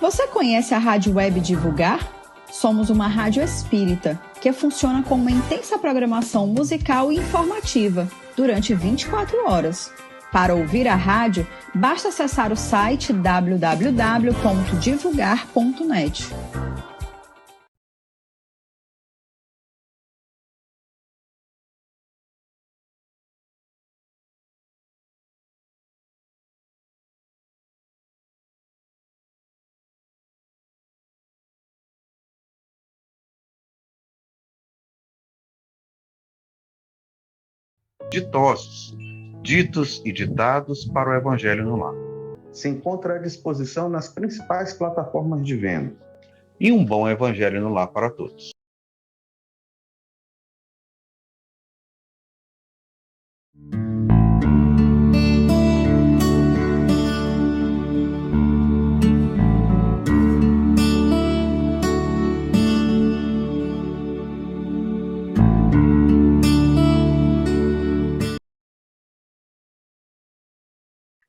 Você conhece a Rádio Web Divulgar? Somos uma rádio espírita que funciona com uma intensa programação musical e informativa durante 24 horas. Para ouvir a rádio, basta acessar o site www.divulgar.net. Ditosos, ditos e ditados para o Evangelho no Lar. Se encontra à disposição nas principais plataformas de venda. E um bom Evangelho no Lar para todos.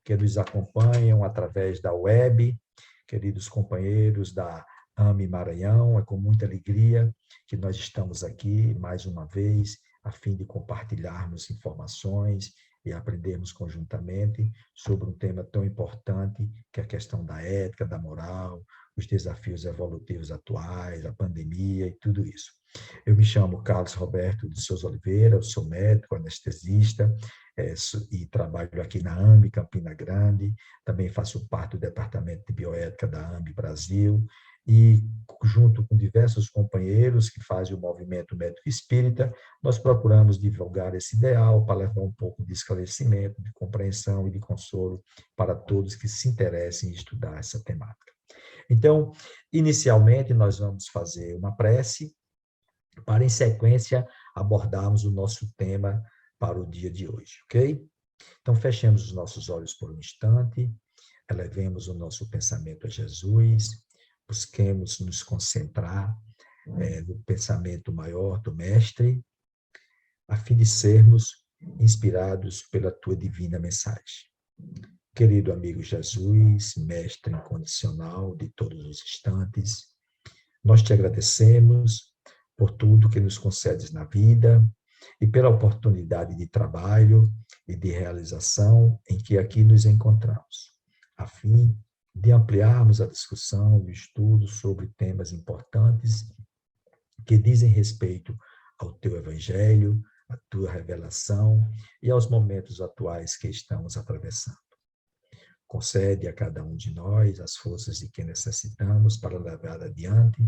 Que nos acompanham através da web, queridos companheiros da AME Maranhão, é com muita alegria que nós estamos aqui mais uma vez, a fim de compartilharmos informações e aprendermos conjuntamente sobre um tema tão importante que é a questão da ética, da moral, os desafios evolutivos atuais, a pandemia e tudo isso. Eu me chamo Carlos Roberto de Souza Oliveira, eu sou médico, anestesista, e trabalho aqui na AME Campina Grande, também faço parte do Departamento de Bioética da AME Brasil, e junto com diversos companheiros que fazem o movimento médico espírita, nós procuramos divulgar esse ideal para levar um pouco de esclarecimento, de compreensão e de consolo para todos que se interessem em estudar essa temática. Então, inicialmente, nós vamos fazer uma prece, para, em sequência, abordarmos o nosso tema para o dia de hoje, ok? Então, fechemos os nossos olhos por um instante, elevemos o nosso pensamento a Jesus, busquemos nos concentrar no pensamento maior do Mestre, a fim de sermos inspirados pela Tua divina mensagem. Querido amigo Jesus, Mestre incondicional de todos os instantes, nós te agradecemos por tudo que nos concedes na vida, e pela oportunidade de trabalho e de realização em que aqui nos encontramos, a fim de ampliarmos a discussão e o estudo sobre temas importantes que dizem respeito ao teu Evangelho, à tua revelação e aos momentos atuais que estamos atravessando. Concede a cada um de nós as forças de que necessitamos para levar adiante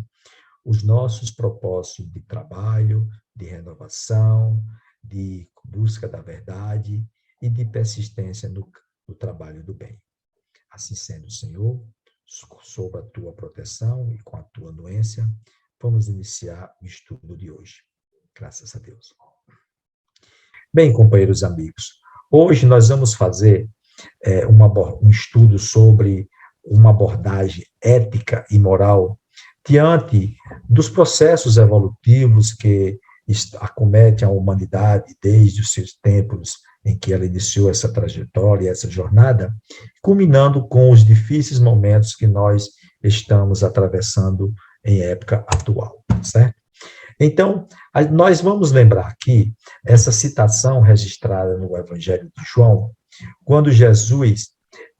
os nossos propósitos de trabalho, de renovação, de busca da verdade e de persistência no trabalho do bem. Assim sendo, Senhor, sob a tua proteção e com a tua anuência, vamos iniciar o estudo de hoje. Graças a Deus. Bem, companheiros amigos, hoje nós vamos fazer um estudo sobre uma abordagem ética e moral diante dos processos evolutivos que acometem a humanidade desde os seus tempos em que ela iniciou essa trajetória, essa jornada, culminando com os difíceis momentos que nós estamos atravessando em época atual, certo? Então, nós vamos lembrar aqui essa citação registrada no Evangelho de João, quando Jesus,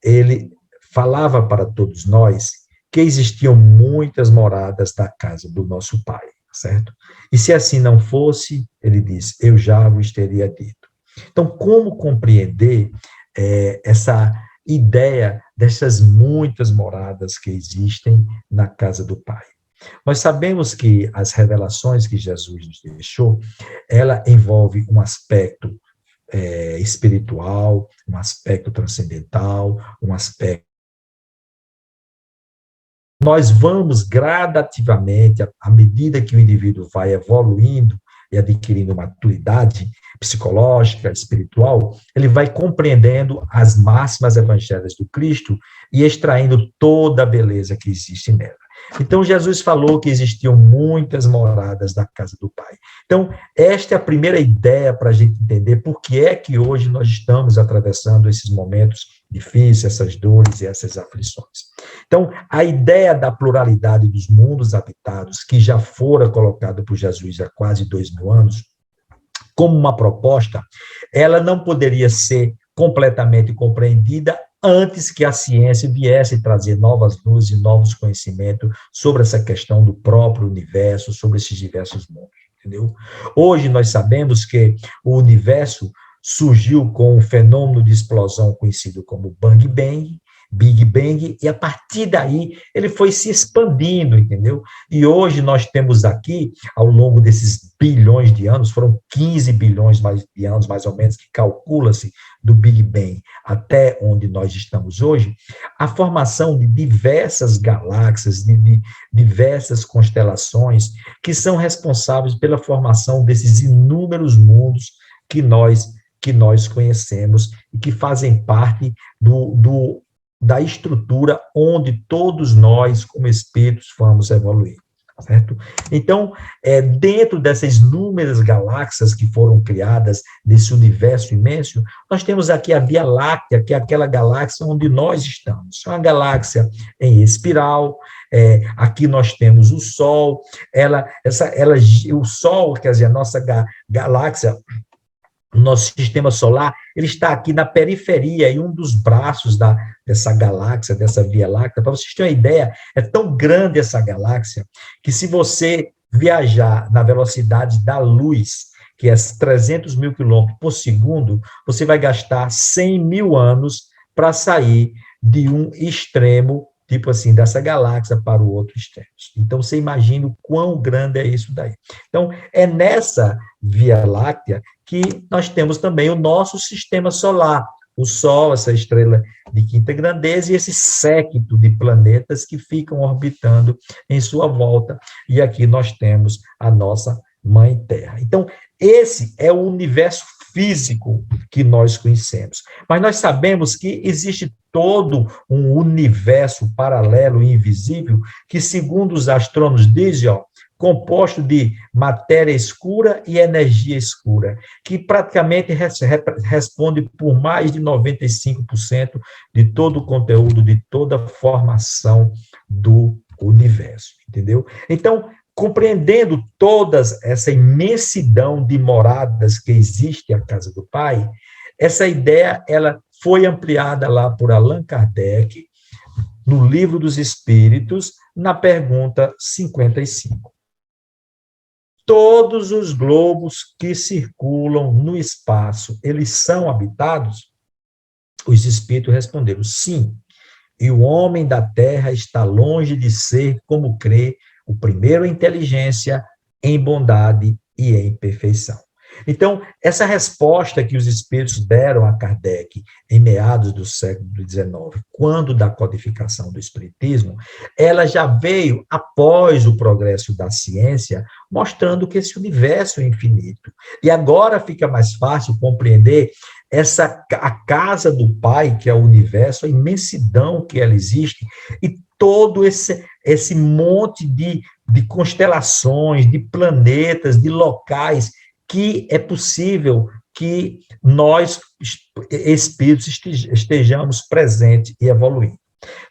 ele falava para todos nós que existiam muitas moradas da casa do nosso Pai, certo? E se assim não fosse, ele diz, eu já vos teria dito. Então, como compreender essa ideia dessas muitas moradas que existem na casa do Pai? Nós sabemos que as revelações que Jesus nos deixou, ela envolve um aspecto espiritual, um aspecto transcendental, um aspecto. Nós vamos gradativamente, à medida que o indivíduo vai evoluindo e adquirindo maturidade psicológica, espiritual, ele vai compreendendo as máximas evangélicas do Cristo e extraindo toda a beleza que existe nela. Então, Jesus falou que existiam muitas moradas da casa do Pai. Então, esta é a primeira ideia para a gente entender por que é que hoje nós estamos atravessando esses momentos difíceis, essas dores e essas aflições. Então, a ideia da pluralidade dos mundos habitados, que já fora colocada por Jesus há quase 2000 anos, como uma proposta, ela não poderia ser completamente compreendida antes que a ciência viesse trazer novas luzes e novos conhecimentos sobre essa questão do próprio universo, sobre esses diversos mundos, entendeu? Hoje nós sabemos que o universo surgiu com um fenômeno de explosão conhecido como Big Bang, e a partir daí ele foi se expandindo, entendeu? E hoje nós temos aqui, ao longo desses bilhões de anos, foram 15 bilhões de anos, mais ou menos, que calcula-se do Big Bang até onde nós estamos hoje, a formação de diversas galáxias, de diversas constelações, que são responsáveis pela formação desses inúmeros mundos que nós conhecemos e que fazem parte da estrutura onde todos nós, como espíritos, vamos evoluir, certo? Então, dentro dessas inúmeras galáxias que foram criadas, desse universo imenso, nós temos aqui a Via Láctea, que é aquela galáxia onde nós estamos. É uma galáxia em espiral. Aqui nós temos o Sol. O Sol, quer dizer, a nossa galáxia, o nosso sistema solar, ele está aqui na periferia, em um dos braços dessa galáxia, dessa Via Láctea. Para vocês terem uma ideia, é tão grande essa galáxia, que se você viajar na velocidade da luz, que é 300 mil quilômetros por segundo, você vai gastar 100 mil anos para sair de um extremo, tipo assim, dessa galáxia para o outro extremo. Então, você imagina o quão grande é isso daí. Então, é nessa Via Láctea que nós temos também o nosso sistema solar, o Sol, essa estrela de quinta grandeza, e esse séquito de planetas que ficam orbitando em sua volta. E aqui nós temos a nossa Mãe Terra. Então, esse é o universo físico que nós conhecemos. Mas nós sabemos que existe todo um universo paralelo e invisível que, segundo os astrônomos, dizem, composto de matéria escura e energia escura, que praticamente responde por mais de 95% de todo o conteúdo, de toda a formação do universo, entendeu? Então, compreendendo toda essa imensidão de moradas que existe à casa do Pai, essa ideia ela foi ampliada lá por Allan Kardec, no Livro dos Espíritos, na pergunta 55. Todos os globos que circulam no espaço, eles são habitados? Os espíritos responderam, sim. E o homem da Terra está longe de ser, como crê, o primeiro em inteligência, em bondade e em perfeição. Então, essa resposta que os espíritos deram a Kardec em meados do século XIX, quando da codificação do espiritismo, ela já veio após o progresso da ciência, mostrando que esse universo é infinito. E agora fica mais fácil compreender a casa do Pai, que é o universo, a imensidão que ela existe, e todo esse monte de constelações, de planetas, de locais, que é possível que nós, espíritos, estejamos presentes e evoluindo.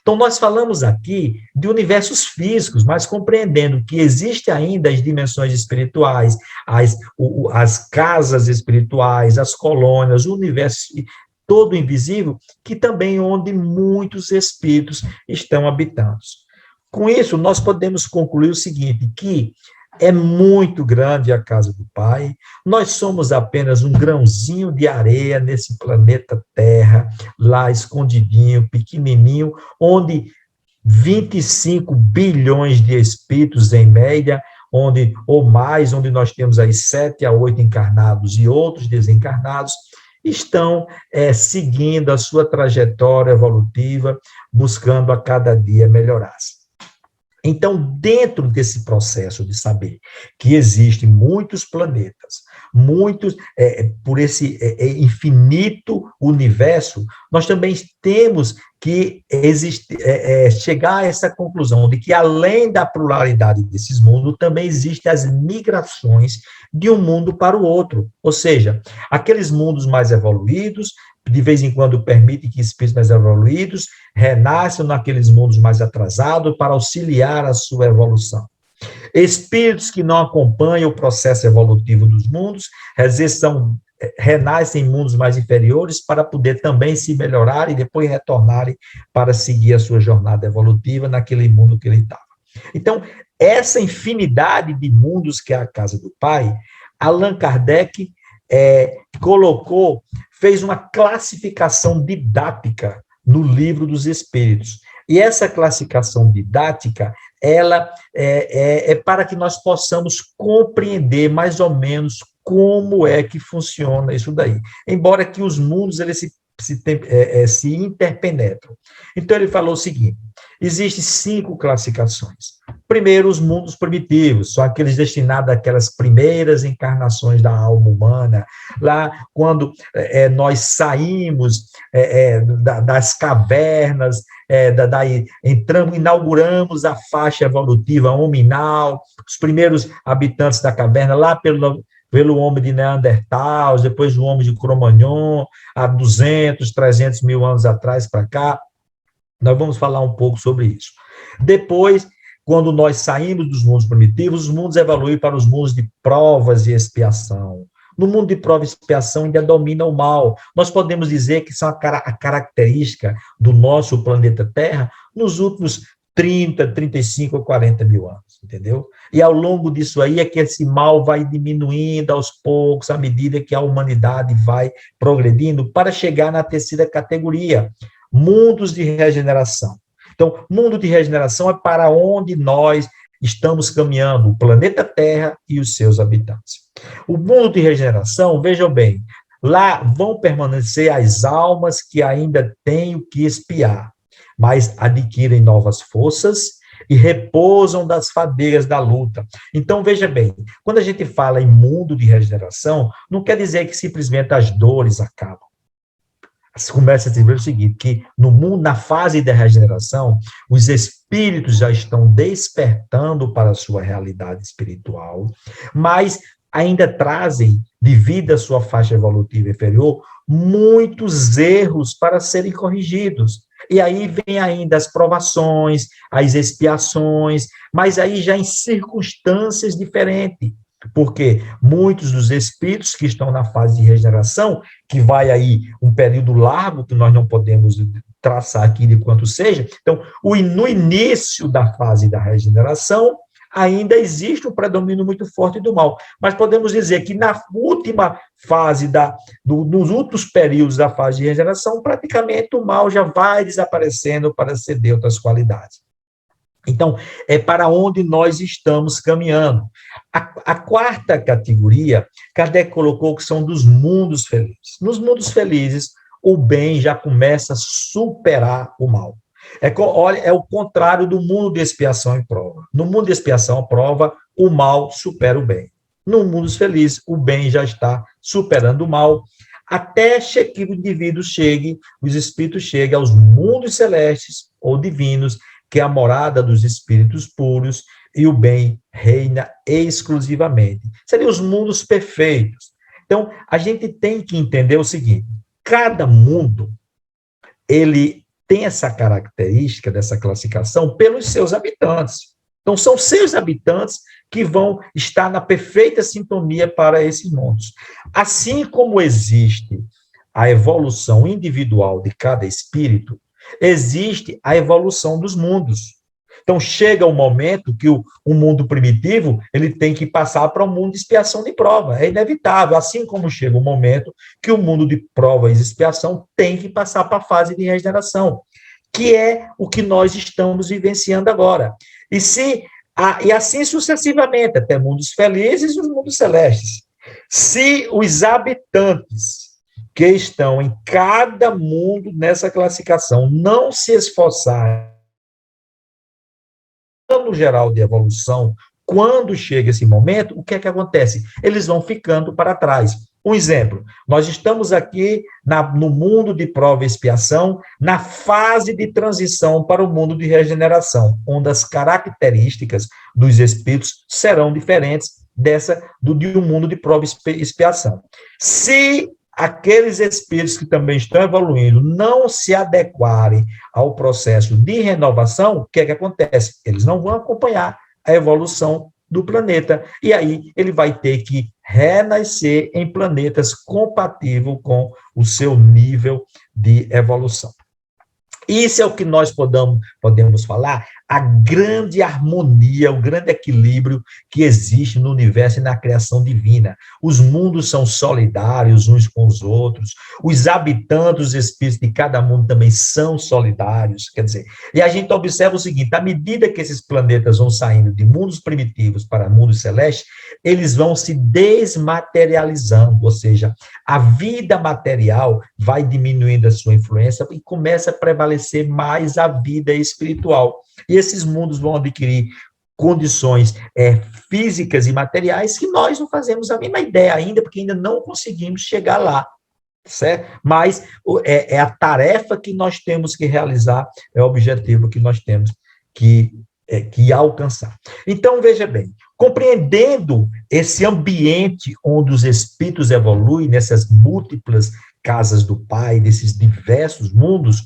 Então, nós falamos aqui de universos físicos, mas compreendendo que existem ainda as dimensões espirituais, as casas espirituais, as colônias, o universo todo invisível, que também onde muitos espíritos estão habitando. Com isso, nós podemos concluir o seguinte, que é muito grande a casa do Pai, nós somos apenas um grãozinho de areia nesse planeta Terra, lá escondidinho, pequenininho, onde 25 bilhões de espíritos em média, ou mais, onde nós temos aí 7 a 8 encarnados e outros desencarnados, estão seguindo a sua trajetória evolutiva, buscando a cada dia melhorar-se. Então, dentro desse processo de saber que existem muitos planetas, por esse infinito universo, nós também temos que chegar a essa conclusão de que, além da pluralidade desses mundos, também existem as migrações de um mundo para o outro. Ou seja, aqueles mundos mais evoluídos de vez em quando permite que espíritos mais evoluídos renasçam naqueles mundos mais atrasados para auxiliar a sua evolução. Espíritos que não acompanham o processo evolutivo dos mundos, às vezes renascem em mundos mais inferiores para poder também se melhorar e depois retornarem para seguir a sua jornada evolutiva naquele mundo que ele estava. Então, essa infinidade de mundos que é a casa do Pai, Allan Kardec fez uma classificação didática no Livro dos Espíritos. E essa classificação didática, ela é para que nós possamos compreender mais ou menos como é que funciona isso daí. Embora que os mundos eles se interpenetram. Então, ele falou o seguinte: existem 5 classificações. Primeiro, os mundos primitivos, são aqueles destinados àquelas primeiras encarnações da alma humana, lá quando nós saímos das cavernas, inauguramos a faixa evolutiva hominal, os primeiros habitantes da caverna, lá pelo homem de Neandertal, depois o homem de Cro-Magnon, há 200, 300 mil anos atrás para cá. Nós vamos falar um pouco sobre isso. Depois, quando nós saímos dos mundos primitivos, os mundos evoluem para os mundos de provas e expiação. No mundo de prova e expiação ainda domina o mal. Nós podemos dizer que são a característica do nosso planeta Terra nos últimos 30, 35 ou 40 mil anos, entendeu? E ao longo disso aí é que esse mal vai diminuindo aos poucos, à medida que a humanidade vai progredindo, para chegar na terceira categoria, mundos de regeneração. Então, mundo de regeneração é para onde nós estamos caminhando, o planeta Terra e os seus habitantes. O mundo de regeneração, vejam bem, lá vão permanecer as almas que ainda têm o que expiar, mas adquirem novas forças e repousam das fadigas da luta. Então, veja bem, quando a gente fala em mundo de regeneração, não quer dizer que simplesmente as dores acabam. Começa a dizer o seguinte, que no mundo, na fase da regeneração, os espíritos já estão despertando para a sua realidade espiritual, mas ainda trazem, devido à sua faixa evolutiva inferior, muitos erros para serem corrigidos. E aí vem ainda as provações, as expiações, mas aí já em circunstâncias diferentes. Porque muitos dos espíritos que estão na fase de regeneração, que vai aí um período largo, que nós não podemos traçar aqui de quanto seja, então, no início da fase da regeneração, ainda existe um predomínio muito forte do mal. Mas podemos dizer que na última fase, nos últimos períodos da fase de regeneração, praticamente o mal já vai desaparecendo para ceder outras qualidades. Então, é para onde nós estamos caminhando. A quarta categoria, Kardec colocou que são dos mundos felizes. Nos mundos felizes, o bem já começa a superar o mal. Olha, é o contrário do mundo de expiação e prova. No mundo de expiação e prova, o mal supera o bem. No mundo feliz, o bem já está superando o mal, até que o indivíduo chegue, os espíritos cheguem aos mundos celestes ou divinos, que é a morada dos espíritos puros, e o bem reina exclusivamente. Seriam os mundos perfeitos. Então, a gente tem que entender o seguinte: cada mundo, ele tem essa característica dessa classificação pelos seus habitantes. Então, são seus habitantes que vão estar na perfeita sintonia para esses mundos. Assim como existe a evolução individual de cada espírito, existe a evolução dos mundos. Então, chega um momento que o mundo primitivo ele tem que passar para um mundo de expiação e prova. É inevitável. Assim como chega um momento que o mundo de prova e expiação tem que passar para a fase de regeneração, que é o que nós estamos vivenciando agora. E assim sucessivamente, até mundos felizes e os mundos celestes. Se os habitantes que estão em cada mundo nessa classificação não se esforçarem no geral de evolução, quando chega esse momento, o que é que acontece? Eles vão ficando para trás. Um exemplo, nós estamos aqui no mundo de prova e expiação, na fase de transição para o mundo de regeneração, onde as características dos espíritos serão diferentes de um mundo de prova e expiação. Se aqueles espíritos que também estão evoluindo não se adequarem ao processo de renovação, o que é que acontece? Eles não vão acompanhar a evolução do planeta. E aí ele vai ter que renascer em planetas compatíveis com o seu nível de evolução. Isso é o que nós podemos falar, a grande harmonia, o grande equilíbrio que existe no universo e na criação divina. Os mundos são solidários uns com os outros, os habitantes, os espíritos de cada mundo também são solidários, quer dizer, e a gente observa o seguinte, à medida que esses planetas vão saindo de mundos primitivos para mundos celestes, eles vão se desmaterializando, ou seja, a vida material vai diminuindo a sua influência e começa a prevalecer mais a vida espiritual. E esses mundos vão adquirir condições físicas e materiais que nós não fazemos a mínima ideia ainda, porque ainda não conseguimos chegar lá, certo? Mas é a tarefa que nós temos que realizar, é o objetivo que nós temos que alcançar. Então, veja bem, compreendendo esse ambiente onde os espíritos evoluem, nessas múltiplas casas do Pai, desses diversos mundos,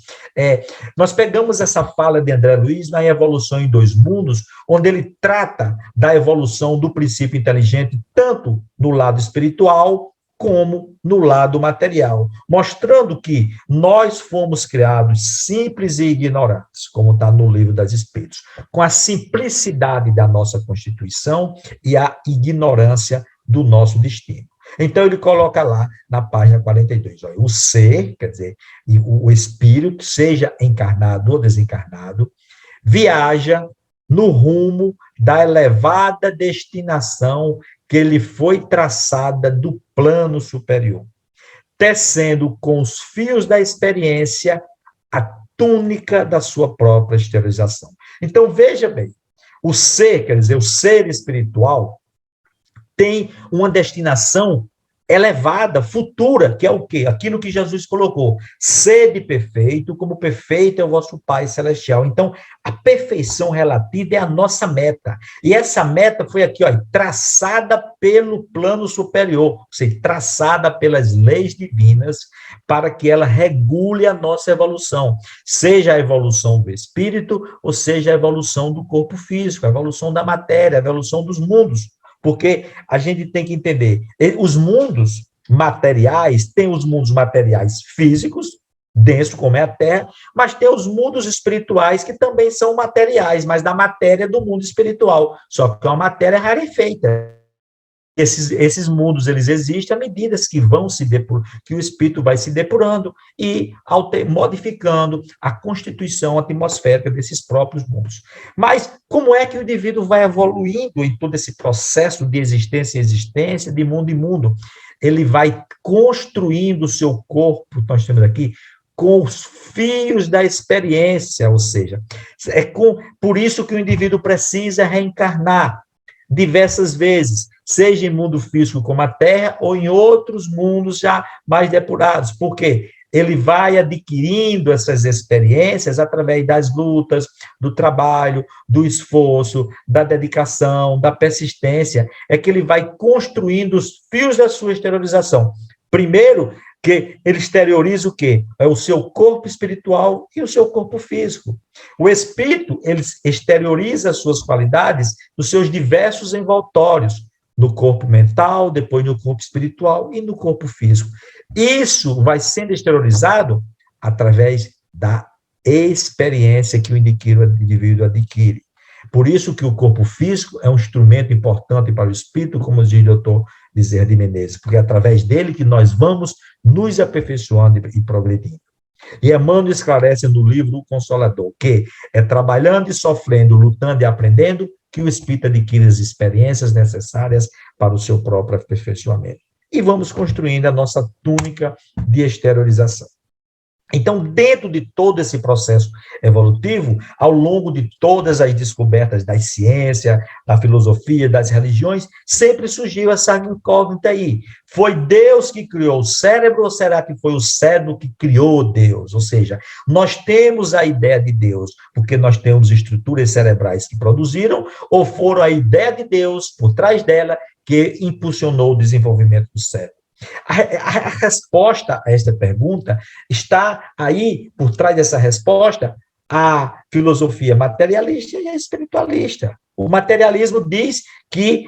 nós pegamos essa fala de André Luiz na Evolução em Dois Mundos, onde ele trata da evolução do princípio inteligente, tanto no lado espiritual, como no lado material, mostrando que nós fomos criados simples e ignorantes, como está no Livro das Espíritos, com a simplicidade da nossa constituição e a ignorância do nosso destino. Então, ele coloca lá na página 42, olha, o ser, quer dizer, o espírito, seja encarnado ou desencarnado, viaja no rumo da elevada destinação que lhe foi traçada do plano superior, tecendo com os fios da experiência a túnica da sua própria exteriorização. Então, veja bem, o ser, quer dizer, o ser espiritual, tem uma destinação elevada, futura, que é o quê? Aquilo que Jesus colocou. Sede perfeito, como perfeito é o vosso Pai Celestial. Então, a perfeição relativa é a nossa meta. E essa meta foi aqui, ó, traçada pelo plano superior, ou seja, traçada pelas leis divinas, para que ela regule a nossa evolução. Seja a evolução do espírito, ou seja a evolução do corpo físico, a evolução da matéria, a evolução dos mundos. Porque a gente tem que entender, os mundos materiais, tem os mundos materiais físicos, denso como é a Terra, mas tem os mundos espirituais que também são materiais, mas da matéria do mundo espiritual, só que é uma matéria rarefeita. Esses mundos, eles existem à medida que o espírito vai se depurando e modificando a constituição atmosférica desses próprios mundos. Mas como é que o indivíduo vai evoluindo em todo esse processo de existência em existência, de mundo em mundo? Ele vai construindo o seu corpo, nós temos aqui, com os fios da experiência, ou seja, por isso que o indivíduo precisa reencarnar diversas vezes, seja em mundo físico como a Terra, ou em outros mundos já mais depurados. Por quê? Ele vai adquirindo essas experiências através das lutas, do trabalho, do esforço, da dedicação, da persistência, é que ele vai construindo os fios da sua exteriorização. Primeiro, que ele exterioriza o quê? É o seu corpo espiritual e o seu corpo físico. O espírito, ele exterioriza as suas qualidades nos seus diversos envoltórios, no corpo mental, depois no corpo espiritual e no corpo físico. Isso vai sendo exteriorizado através da experiência que o indivíduo adquire. Por isso que o corpo físico é um instrumento importante para o espírito, como diz o doutor Bezerra de Menezes, porque é através dele que nós vamos nos aperfeiçoando e progredindo. E Emmanuel esclarece no livro O Consolador, que é trabalhando e sofrendo, lutando e aprendendo, que o espírito adquire as experiências necessárias para o seu próprio aperfeiçoamento. E vamos construindo a nossa túnica de exteriorização. Então, dentro de todo esse processo evolutivo, ao longo de todas as descobertas da ciência, da filosofia, das religiões, sempre surgiu essa incógnita aí. Foi Deus que criou o cérebro ou será que foi o cérebro que criou Deus? Ou seja, nós temos a ideia de Deus porque nós temos estruturas cerebrais que produziram, ou foram a ideia de Deus por trás dela que impulsionou o desenvolvimento do cérebro? A resposta a esta pergunta está aí, por trás dessa resposta, a filosofia materialista e a espiritualista. O materialismo diz que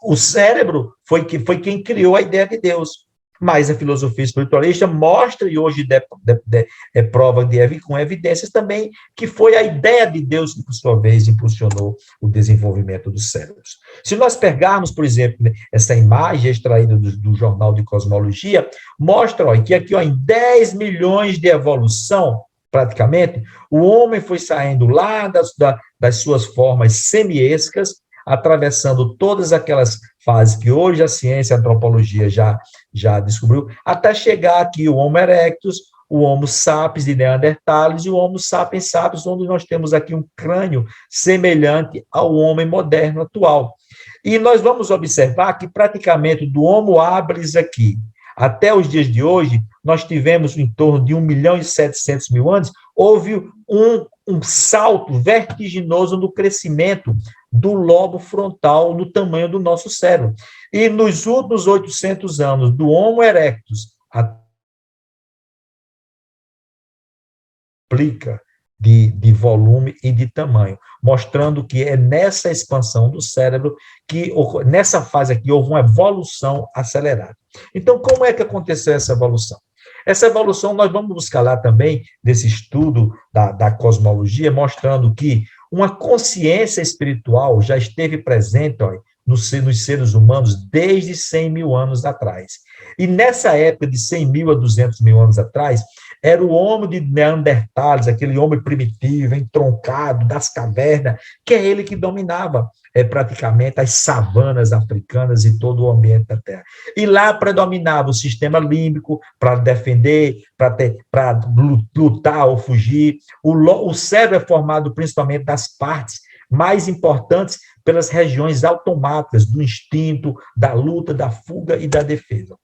o cérebro foi quem criou a ideia de Deus, mas a filosofia espiritualista mostra, e hoje é prova com evidências também, que foi a ideia de Deus que, por sua vez, impulsionou o desenvolvimento dos cérebros. Se nós pegarmos, por exemplo, essa imagem extraída do Jornal de Cosmologia, mostra que aqui, em 10 milhões de evolução, praticamente, o homem foi saindo lá das suas formas semiescas, atravessando todas aquelas fases que hoje a ciência, a antropologia já descobriu, até chegar aqui o Homo erectus, o Homo sapiens de Neandertales e o Homo sapiens sapiens, onde nós temos aqui um crânio semelhante ao homem moderno atual. E nós vamos observar que praticamente do Homo habilis aqui até os dias de hoje, nós tivemos em torno de 1.700.000 anos, houve um salto vertiginoso no crescimento do lobo frontal no tamanho do nosso cérebro. E nos últimos 800 anos, do Homo erectus aplica de volume e de tamanho, mostrando que é nessa expansão do cérebro que, nessa fase aqui, houve uma evolução acelerada. Então, como é que aconteceu essa evolução? Essa evolução nós vamos buscar lá também, nesse estudo da cosmologia, mostrando que uma consciência espiritual já esteve presente nos seres humanos desde 100 mil anos atrás. E nessa época de 100 mil a 200 mil anos atrás, era o homem de Neandertales, aquele homem primitivo, entroncado, das cavernas, que é ele que dominava praticamente as savanas africanas e todo o ambiente da Terra. E lá predominava o sistema límbico para defender, para lutar ou fugir. O cérebro é formado principalmente das partes mais importantes pelas regiões automáticas do instinto, da luta, da fuga e da defesa.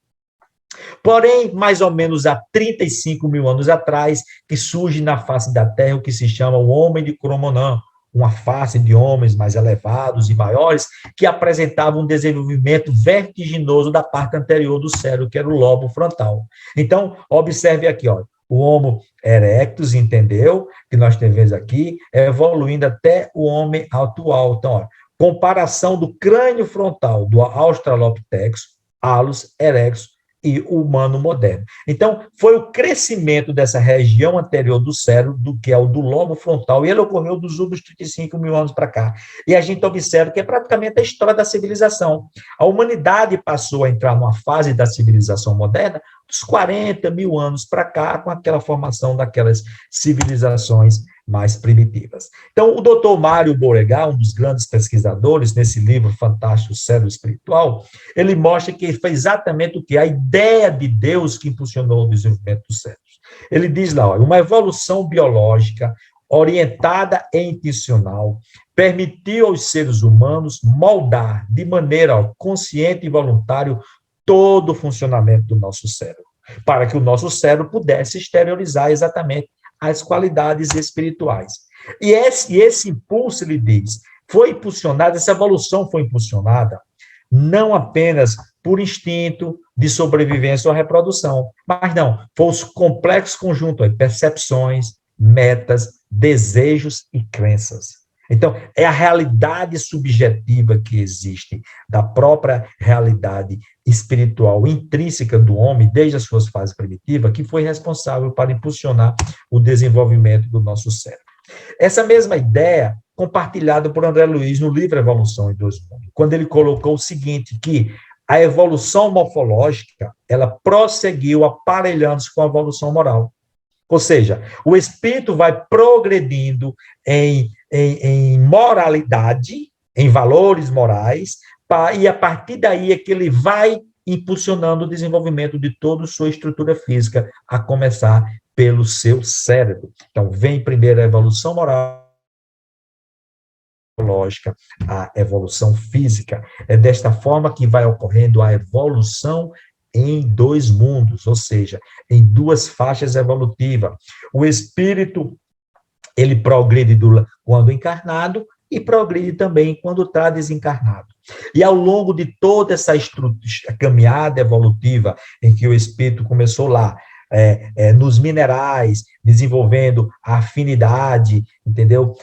Porém, mais ou menos há 35 mil anos atrás, que surge na face da Terra o que se chama o homem de Cro-Magnon, uma face de homens mais elevados e maiores, que apresentavam um desenvolvimento vertiginoso da parte anterior do cérebro, que era o lobo frontal. Então, observe aqui, o Homo erectus, entendeu? Que nós temos aqui, evoluindo até o homem atual. Então, comparação do crânio frontal do Australopithecus, Alus erectus, e o humano moderno. Então, foi o crescimento dessa região anterior do cérebro, que é o do lobo frontal, e ele ocorreu dos últimos 35 mil anos para cá. E a gente observa que é praticamente a história da civilização. A humanidade passou a entrar numa fase da civilização moderna dos 40 mil anos para cá, com aquela formação daquelas civilizações mais primitivas. Então, o Dr. Mário Beauregard, um dos grandes pesquisadores, nesse livro fantástico, Cérebro Espiritual, ele mostra que foi exatamente o que? A ideia de Deus que impulsionou o desenvolvimento dos cérebros. Ele diz lá, uma evolução biológica orientada e intencional permitiu aos seres humanos moldar de maneira consciente e voluntária todo o funcionamento do nosso cérebro, para que o nosso cérebro pudesse exteriorizar exatamente as qualidades espirituais. E esse impulso, ele diz, foi impulsionado, essa evolução foi impulsionada não apenas por instinto de sobrevivência ou reprodução, mas não, foi os complexos conjuntos de percepções, metas, desejos e crenças. Então, é a realidade subjetiva que existe, da própria realidade espiritual intrínseca do homem, desde as suas fases primitivas, que foi responsável para impulsionar o desenvolvimento do nosso cérebro. Essa mesma ideia, compartilhada por André Luiz no livro Evolução em Dois Mundos, quando ele colocou o seguinte, que a evolução morfológica, ela prosseguiu aparelhando-se com a evolução moral. Ou seja, o espírito vai progredindo em moralidade, em valores morais, e a partir daí é que ele vai impulsionando o desenvolvimento de toda a sua estrutura física, a começar pelo seu cérebro. Então, vem primeiro a evolução moral, a evolução física. É desta forma que vai ocorrendo a evolução em dois mundos, ou seja, em duas faixas evolutivas. O espírito, ele progride quando encarnado, e progride também quando está desencarnado. E ao longo de toda essa caminhada evolutiva em que o espírito começou lá, nos minerais, desenvolvendo a afinidade, entendeu?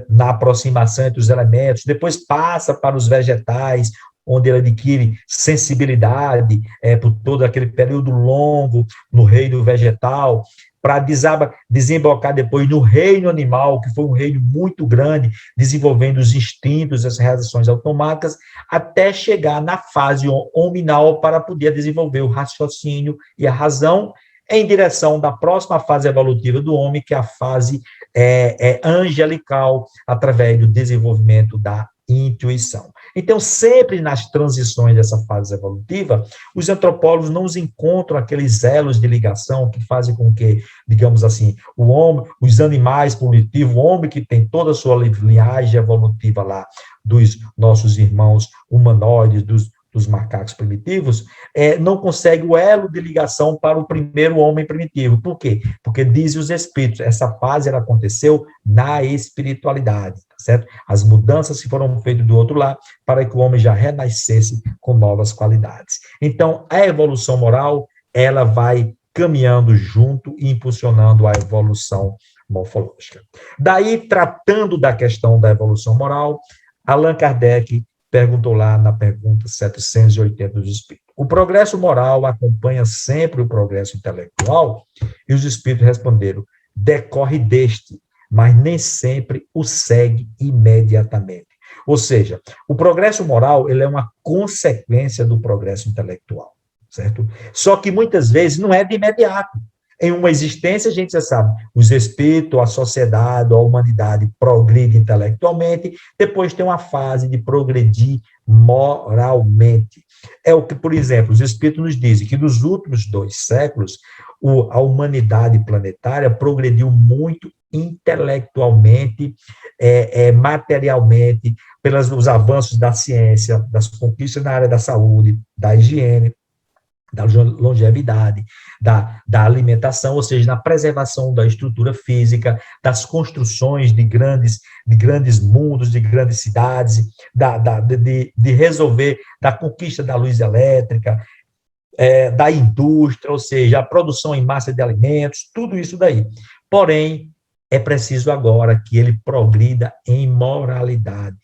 Na aproximação entre os elementos, depois passa para os vegetais, onde ele adquire sensibilidade por todo aquele período longo no reino vegetal, para desembocar depois no reino animal, que foi um reino muito grande, desenvolvendo os instintos, as reações automáticas, até chegar na fase hominal para poder desenvolver o raciocínio e a razão em direção da próxima fase evolutiva do homem, que é a fase angelical, através do desenvolvimento da intuição. Então, sempre nas transições dessa fase evolutiva, os antropólogos não encontram aqueles elos de ligação que fazem com que, digamos assim, o homem, os animais primitivos, o homem que tem toda a sua linhagem evolutiva lá, dos nossos irmãos humanoides, dos macacos primitivos, não consegue o elo de ligação para o primeiro homem primitivo. Por quê? Porque dizem os espíritos, essa fase ela aconteceu na espiritualidade, tá certo? As mudanças que foram feitas do outro lado para que o homem já renascesse com novas qualidades. Então, a evolução moral, ela vai caminhando junto e impulsionando a evolução morfológica. Daí, tratando da questão da evolução moral, Allan Kardec perguntou lá na pergunta 780 dos Espíritos. O progresso moral acompanha sempre o progresso intelectual? E os Espíritos responderam, decorre deste, mas nem sempre o segue imediatamente. Ou seja, o progresso moral ele é uma consequência do progresso intelectual, certo? Só que muitas vezes não é de imediato. Em uma existência, a gente já sabe, os espíritos, a sociedade, a humanidade progride intelectualmente, depois tem uma fase de progredir moralmente. É o que, por exemplo, os espíritos nos dizem que nos últimos 2 séculos, a humanidade planetária progrediu muito intelectualmente, materialmente, pelos avanços da ciência, das conquistas na área da saúde, da higiene, da longevidade, da alimentação, ou seja, na preservação da estrutura física, das construções de grandes mundos, de grandes cidades, de resolver, da conquista da luz elétrica, da indústria, ou seja, a produção em massa de alimentos, tudo isso daí. Porém, é preciso agora que ele progrida em moralidade,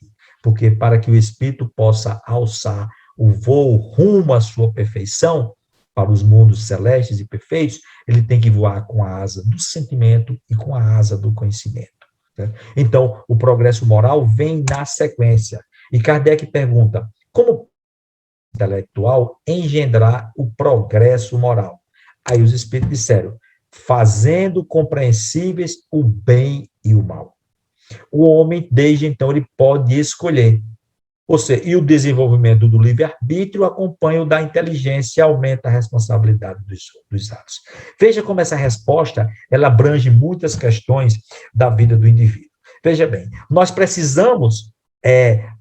porque para que o espírito possa alçar o voo rumo à sua perfeição, para os mundos celestes e perfeitos, ele tem que voar com a asa do sentimento e com a asa do conhecimento. Certo? Então, o progresso moral vem na sequência. E Kardec pergunta, como o intelectual engendrar o progresso moral? Aí os espíritos disseram, fazendo compreensíveis o bem e o mal. O homem, desde então, ele pode escolher. Ou seja, e o desenvolvimento do livre-arbítrio acompanha o da inteligência e aumenta a responsabilidade dos atos. Veja como essa resposta, ela abrange muitas questões da vida do indivíduo. Veja bem, nós precisamos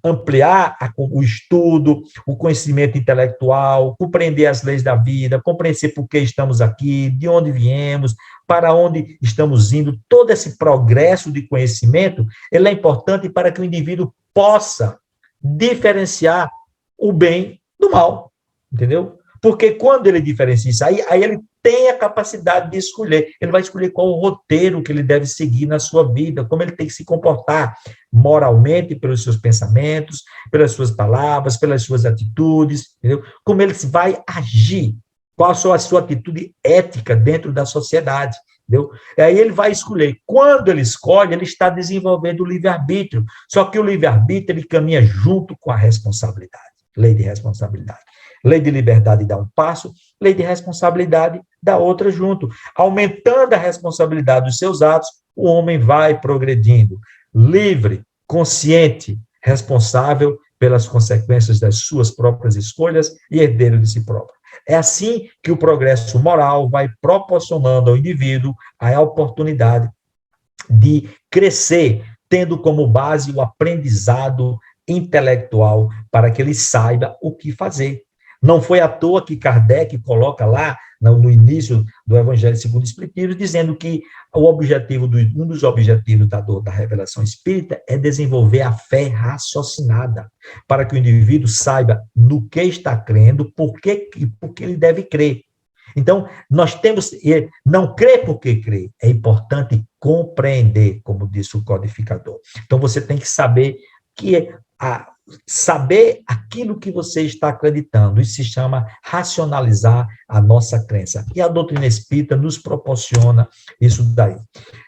ampliar o estudo, o conhecimento intelectual, compreender as leis da vida, compreender por que estamos aqui, de onde viemos, para onde estamos indo. Todo esse progresso de conhecimento, ele é importante para que o indivíduo possa diferenciar o bem do mal, entendeu? Porque quando ele diferencia isso, aí ele tem a capacidade de escolher, ele vai escolher qual o roteiro que ele deve seguir na sua vida, como ele tem que se comportar moralmente pelos seus pensamentos, pelas suas palavras, pelas suas atitudes, entendeu? Como ele vai agir, qual a sua atitude ética dentro da sociedade, entendeu? E aí ele vai escolher. Quando ele escolhe, ele está desenvolvendo o livre-arbítrio. Só que o livre-arbítrio, ele caminha junto com a responsabilidade. Lei de responsabilidade. Lei de liberdade dá um passo, lei de responsabilidade dá outra junto. Aumentando a responsabilidade dos seus atos, o homem vai progredindo. Livre, consciente, responsável pelas consequências das suas próprias escolhas e herdeiro de si próprio. É assim que o progresso moral vai proporcionando ao indivíduo a oportunidade de crescer, tendo como base o aprendizado intelectual para que ele saiba o que fazer. Não foi à toa que Kardec coloca lá no início do Evangelho segundo o Espiritismo, dizendo que um dos objetivos da revelação espírita é desenvolver a fé raciocinada, para que o indivíduo saiba no que está crendo, por que ele deve crer. Então, nós temos, não crer porque crer, é importante compreender, como disse o codificador. Então, você tem que saber saber aquilo que você está acreditando. Isso se chama racionalizar a nossa crença. E a doutrina espírita nos proporciona isso daí.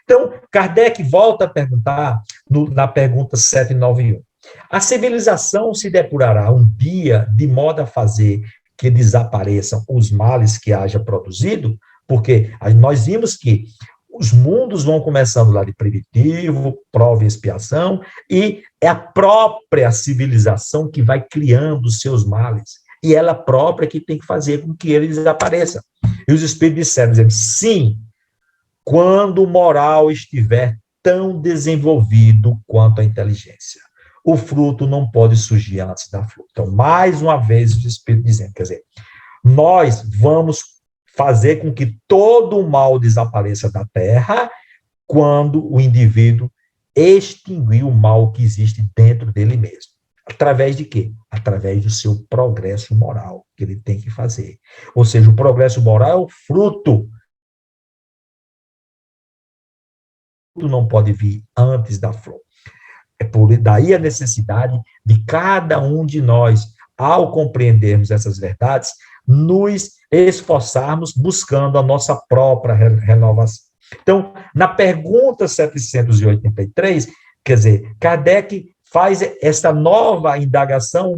Então, Kardec volta a perguntar, na pergunta 791. A civilização se depurará um dia de modo a fazer que desapareçam os males que haja produzido? Porque nós vimos que os mundos vão começando lá de primitivo, prova e expiação, e é a própria civilização que vai criando os seus males. E ela própria que tem que fazer com que ele desapareça. E os espíritos disseram, sim, quando o moral estiver tão desenvolvido quanto a inteligência. O fruto não pode surgir antes da flor. Então, mais uma vez, os espíritos dizendo, quer dizer, nós vamos fazer com que todo o mal desapareça da Terra quando o indivíduo extinguir o mal que existe dentro dele mesmo. Através de quê? Através do seu progresso moral que ele tem que fazer. Ou seja, o progresso moral é o fruto. Não pode vir antes da flor. É por daí a necessidade de cada um de nós, ao compreendermos essas verdades, nos esforçarmos buscando a nossa própria renovação. Então, na pergunta 783, quer dizer, Kardec faz essa nova indagação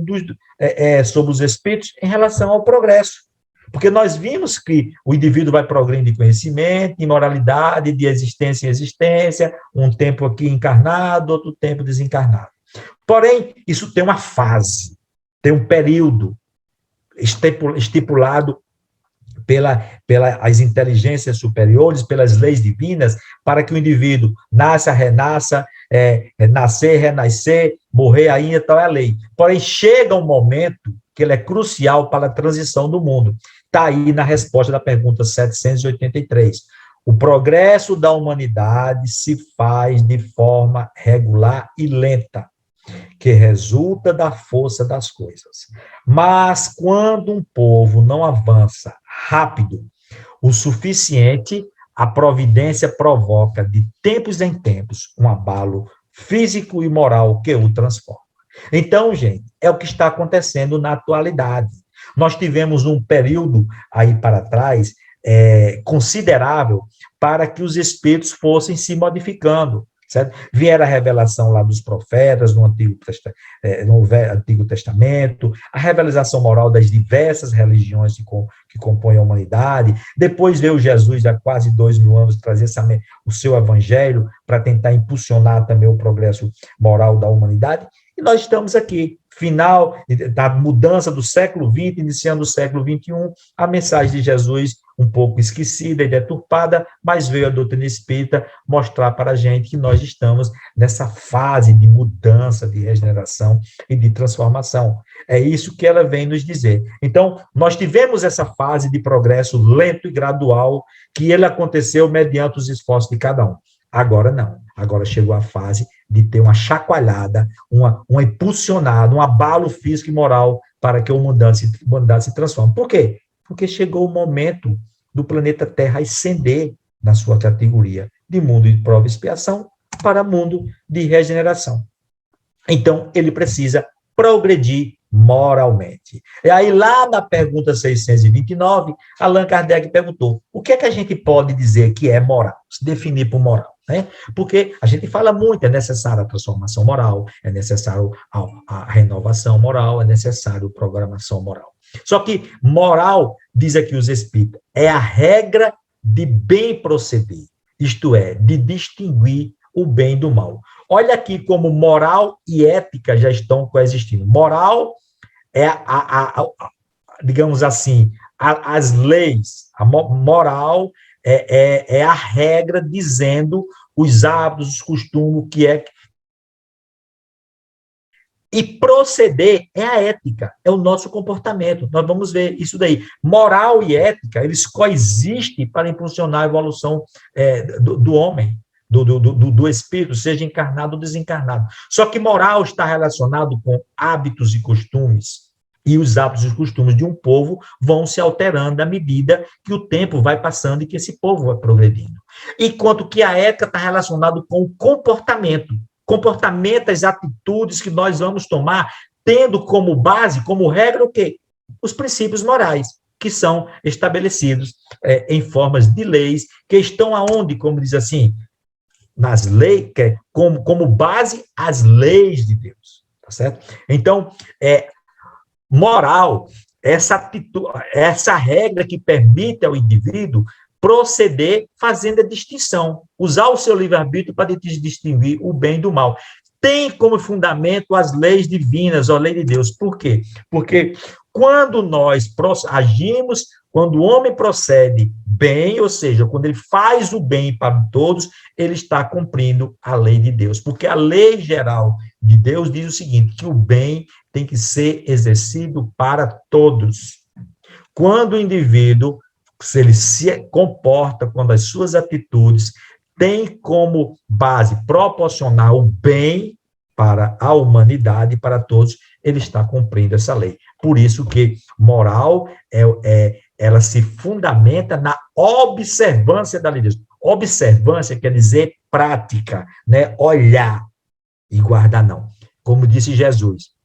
sobre os espíritos em relação ao progresso. Porque nós vimos que o indivíduo vai progredindo de conhecimento, de moralidade, de existência em existência, um tempo aqui encarnado, outro tempo desencarnado. Porém, isso tem uma fase, tem um período estipulado pelas inteligências superiores, pelas leis divinas, para que o indivíduo nasça, renasça, nascer, renascer, morrer ainda, tal é a lei. Porém, chega um momento que ele é crucial para a transição do mundo. Está aí na resposta da pergunta 783. O progresso da humanidade se faz de forma regular e lenta, que resulta da força das coisas. Mas quando um povo não avança rápido o suficiente, a providência provoca de tempos em tempos um abalo físico e moral que o transforma. Então, gente, é o que está acontecendo na atualidade. Nós tivemos um período aí para trás considerável para que os espíritos fossem se modificando, certo? Vieram a revelação lá dos profetas no Antigo Testamento, a revelação moral das diversas religiões que compõem a humanidade. Depois veio Jesus, há quase 2000 anos, trazer o seu evangelho para tentar impulsionar também o progresso moral da humanidade. E nós estamos aqui, final da mudança do século XX, iniciando o século XXI, a mensagem de Jesus um pouco esquecida e deturpada, mas veio a doutrina espírita mostrar para a gente que nós estamos nessa fase de mudança, de regeneração e de transformação. É isso que ela vem nos dizer. Então, nós tivemos essa fase de progresso lento e gradual, que ele aconteceu mediante os esforços de cada um. Agora não. Agora chegou a fase de ter uma chacoalhada, uma impulsionada, um abalo físico e moral para que a humanidade se transforme. Por quê? Porque chegou o momento do planeta Terra ascender na sua categoria de mundo de prova e expiação para mundo de regeneração. Então, ele precisa progredir moralmente. E aí, lá na pergunta 629, Allan Kardec perguntou, o que é que a gente pode dizer que é moral? Se definir por moral, né? Porque a gente fala muito, é necessária a transformação moral, é necessário a renovação moral, é necessário a programação moral. Só que moral, diz aqui os espíritos, é a regra de bem proceder, isto é, de distinguir o bem do mal. Olha aqui como moral e ética já estão coexistindo. Moral é, digamos assim, as leis. A moral é a regra dizendo os hábitos, os costumes, o que é E proceder é a ética, é o nosso comportamento. Nós vamos ver isso daí. Moral e ética, eles coexistem para impulsionar a evolução do homem, do espírito, seja encarnado ou desencarnado. Só que moral está relacionado com hábitos e costumes. E os hábitos e costumes de um povo vão se alterando à medida que o tempo vai passando e que esse povo vai progredindo. Enquanto que a ética está relacionada com o comportamento. Comportamento, as atitudes que nós vamos tomar, tendo como base, como regra, o quê? Os princípios morais, que são estabelecidos em formas de leis, que estão aonde, como diz assim, nas leis, como base as leis de Deus, tá certo? Então, moral, essa atitude, essa regra que permite ao indivíduo proceder fazendo a distinção, usar o seu livre-arbítrio para distinguir o bem do mal. Tem como fundamento as leis divinas, a lei de Deus. Por quê? Porque quando nós agimos, quando o homem procede bem, ou seja, quando ele faz o bem para todos, ele está cumprindo a lei de Deus. Porque a lei geral de Deus diz o seguinte, que o bem tem que ser exercido para todos. Quando o indivíduo, se ele se comporta, quando as suas atitudes têm como base proporcionar o bem para a humanidade, para todos, ele está cumprindo essa lei. Por isso que moral, ela se fundamenta na observância da lei de Deus. Observância quer dizer prática, né? Olhar e guardar não. Como disse Jesus,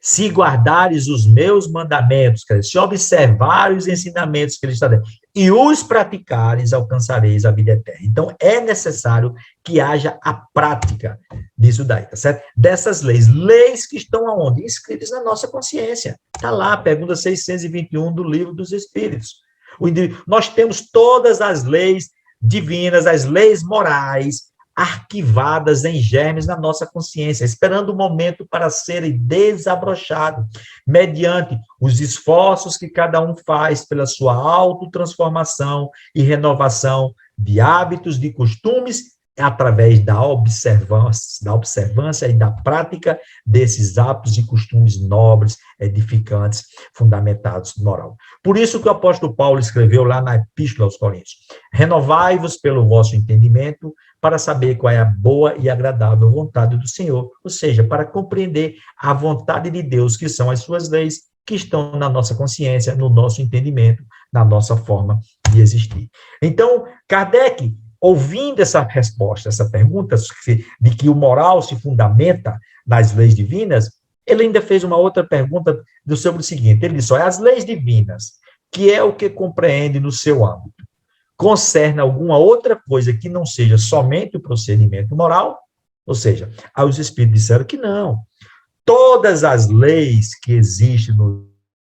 se guardares os meus mandamentos, quer dizer, se observares os ensinamentos que ele está dando, e os praticares, alcançareis a vida eterna. Então, é necessário que haja a prática disso daí, tá certo? Dessas leis que estão aonde? Escritas na nossa consciência. Está lá, pergunta 621 do Livro dos Espíritos. Nós temos todas as leis divinas, as leis morais, arquivadas em germes na nossa consciência, esperando o momento para serem desabrochados, mediante os esforços que cada um faz pela sua autotransformação e renovação de hábitos, de costumes, através da observância e da prática desses hábitos e costumes nobres, edificantes, fundamentados no moral. Por isso que o apóstolo Paulo escreveu lá na Epístola aos Coríntios, renovai-vos pelo vosso entendimento, para saber qual é a boa e agradável vontade do Senhor, ou seja, para compreender a vontade de Deus, que são as suas leis, que estão na nossa consciência, no nosso entendimento, na nossa forma de existir. Então, Kardec, ouvindo essa resposta, essa pergunta, de que o moral se fundamenta nas leis divinas, ele ainda fez uma outra pergunta sobre o seguinte, ele disse, as leis divinas, que é o que compreende no seu âmbito, concerne alguma outra coisa que não seja somente o procedimento moral? Ou seja, os espíritos disseram que não. Todas as leis que existem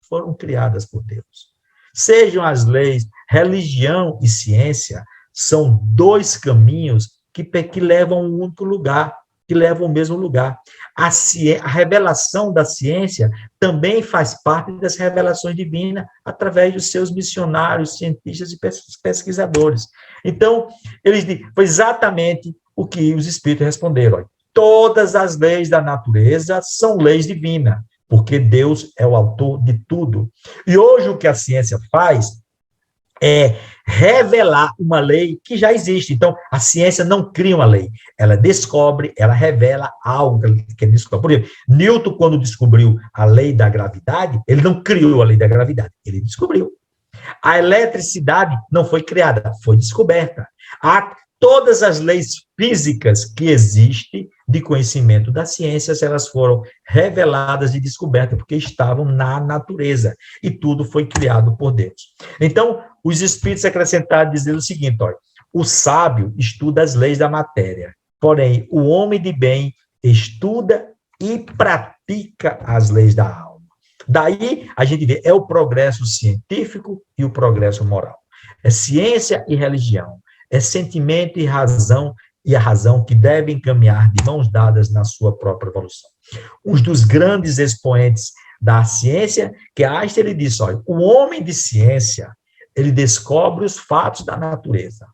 foram criadas por Deus. Sejam as leis, religião e ciência, são dois caminhos que levam a um único lugar, que levam ao mesmo lugar. A revelação da ciência também faz parte das revelações divinas através dos seus missionários, cientistas e pesquisadores. Então, foi exatamente o que os espíritos responderam. Olha, todas as leis da natureza são leis divinas, porque Deus é o autor de tudo. E hoje o que a ciência faz é revelar uma lei que já existe. Então, a ciência não cria uma lei, ela descobre, ela revela algo que descobre. Por exemplo, Newton, quando descobriu a lei da gravidade, ele não criou a lei da gravidade, ele descobriu. A eletricidade não foi criada, foi descoberta. Todas as leis físicas que existem de conhecimento das ciências, elas foram reveladas e descobertas porque estavam na natureza, e tudo foi criado por Deus. Então, os espíritos acrescentaram dizendo o seguinte, olha, o sábio estuda as leis da matéria, porém, o homem de bem estuda e pratica as leis da alma. Daí, a gente vê, é o progresso científico e o progresso moral. É ciência e religião. É sentimento e a razão que devem caminhar de mãos dadas na sua própria evolução. Um dos grandes expoentes da ciência, que Einstein, ele disse, olha, o homem de ciência, ele descobre os fatos da natureza,